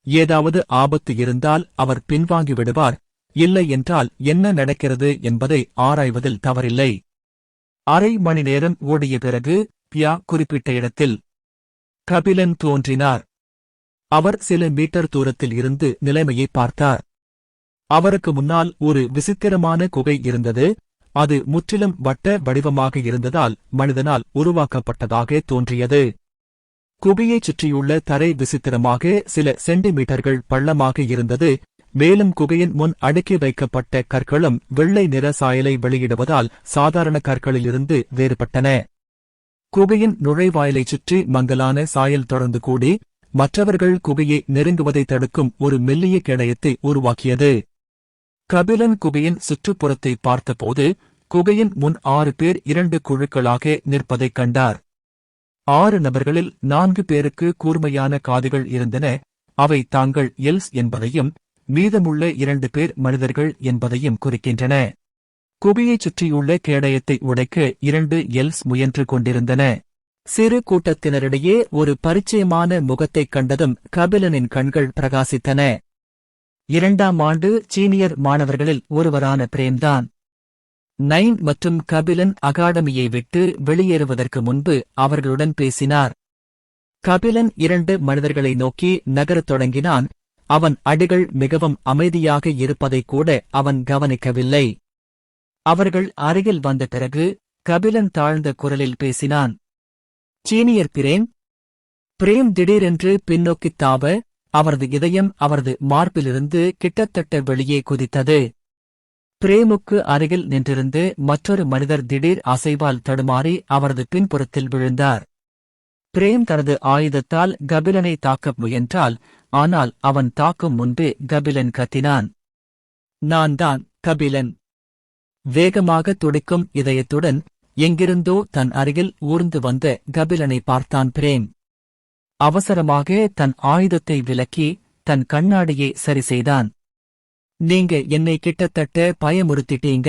ஏதாவது ஆபத்து இருந்தால் அவர் பின்வாங்கி விடுவார். இல்லை என்றால் என்ன நடக்கிறது என்பதை ஆராய்வதில் தவறில்லை. அரை மணி நேரம் ஓடிய பிறகு பியா குறிப்பிட்ட இடத்தில் கபிலன் தோன்றினார். அவர் சில மீட்டர் தூரத்தில் இருந்து நிலைமையை பார்த்தார். அவருக்கு முன்னால் ஒரு விசித்திரமான குகை இருந்தது. அது முற்றிலும் வட்ட வடிவமாக இருந்ததால் மனிதனால் உருவாக்கப்பட்டதாக தோன்றியது. குகையைச் சுற்றியுள்ள தரை விசித்திரமாக சில சென்டிமீட்டர்கள் பள்ளமாக இருந்தது. மேலும் குகையின் முன் அடுக்கி வைக்கப்பட்ட கற்களும் வெள்ளை நிற சாயலை வெளியிடுவதால் சாதாரண கற்களிலிருந்து வேறுபட்டன. குகையின் நுழைவாயிலைச் சுற்றி மங்கலான சாயல் தொடர்ந்து கூடி மற்றவர்கள் குகையை நெருங்குவதை தடுக்கும் ஒரு மெல்லிய கேடயத்தை உருவாக்கியது. கபிலன் குகையின் சுற்றுப்புறத்தை பார்த்தபோது குகையின் முன் 6 பேர் 2 குழுக்களாக நிற்பதைக் கண்டார். 6 நபர்களில் 4 பேருக்கு கூர்மையான காதுகள் இருந்தன. அவை தாங்கள் எல்ஸ் என்பதையும் மீதமுள்ள 2 பேர் மனிதர்கள் என்பதையும் குறிக்கின்றன. குகையைச் சுற்றியுள்ள கேடயத்தை உடைக்க 2 எல்ஸ் முயன்று கொண்டிருந்தன. சிறு கூட்டத்தினரிடையே ஒரு பரிச்சயமான முகத்தைக் கண்டதும் கபிலனின் கண்கள் பிரகாசித்தன. 2ஆம் ஆண்டு சீனியர் மாணவர்களில் ஒருவரான பிரேம்தான். நைன் மற்றும் கபிலன் அகாடமியை விட்டு வெளியேறுவதற்கு முன்பு அவர்களுடன் பேசினார். கபிலன் 2 மனிதர்களை நோக்கி நகரத் தொடங்கினான். அவன் அடிகள் மிகவும் அமைதியாக இருப்பதைக் கூட அவன் கவனிக்கவில்லை. அவர்கள் அருகில் வந்த பிறகு கபிலன் தாழ்ந்த குரலில் பேசினான். Senior frame. பிரேம் திடீரென்று பின்னோக்கித் தாவ, அவரது இதயம் அவரது மார்பிலிருந்து கிட்டத்தட்ட வெளியே குதித்தது. பிரேமுக்கு அருகில் நின்றிருந்து மற்றொரு மனிதர் திடீர் அசைவால் தடுமாறி அவரது பின்புறத்தில் விழுந்தார். பிரேம் தனது ஆயுதத்தால் கபிலனை தாக்க முயன்றால், ஆனால் அவன் தாக்கும் முன்பே கபிலன் கத்தினான். நான் தான் கபிலன். வேகமாக துடிக்கும் இதயத்துடன் எங்கிருந்தோ தன் அருகில் ஊர்ந்து வந்த கபிலனை பார்த்தான் பிரேம். அவசரமாக தன் ஆயுதத்தை விலக்கி தன் கண்ணாடியை சரி செய்தான். நீங்க என்னை கிட்டத்தட்ட பயமுறுத்திட்டீங்க.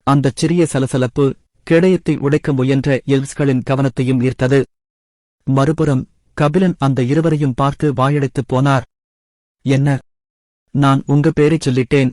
அந்தச் சிறிய சலசலப்பு கேடயத்தை உடைக்க முயன்ற எல்ஸ்களின் கவனத்தையும் ஈர்த்தது. மறுபுறம் கபிலன் அந்த இருவரையும் பார்த்து வாயெடுத்துப் போனார். என்ன? நான் உங்க பேரைச் சொல்லிட்டேன்.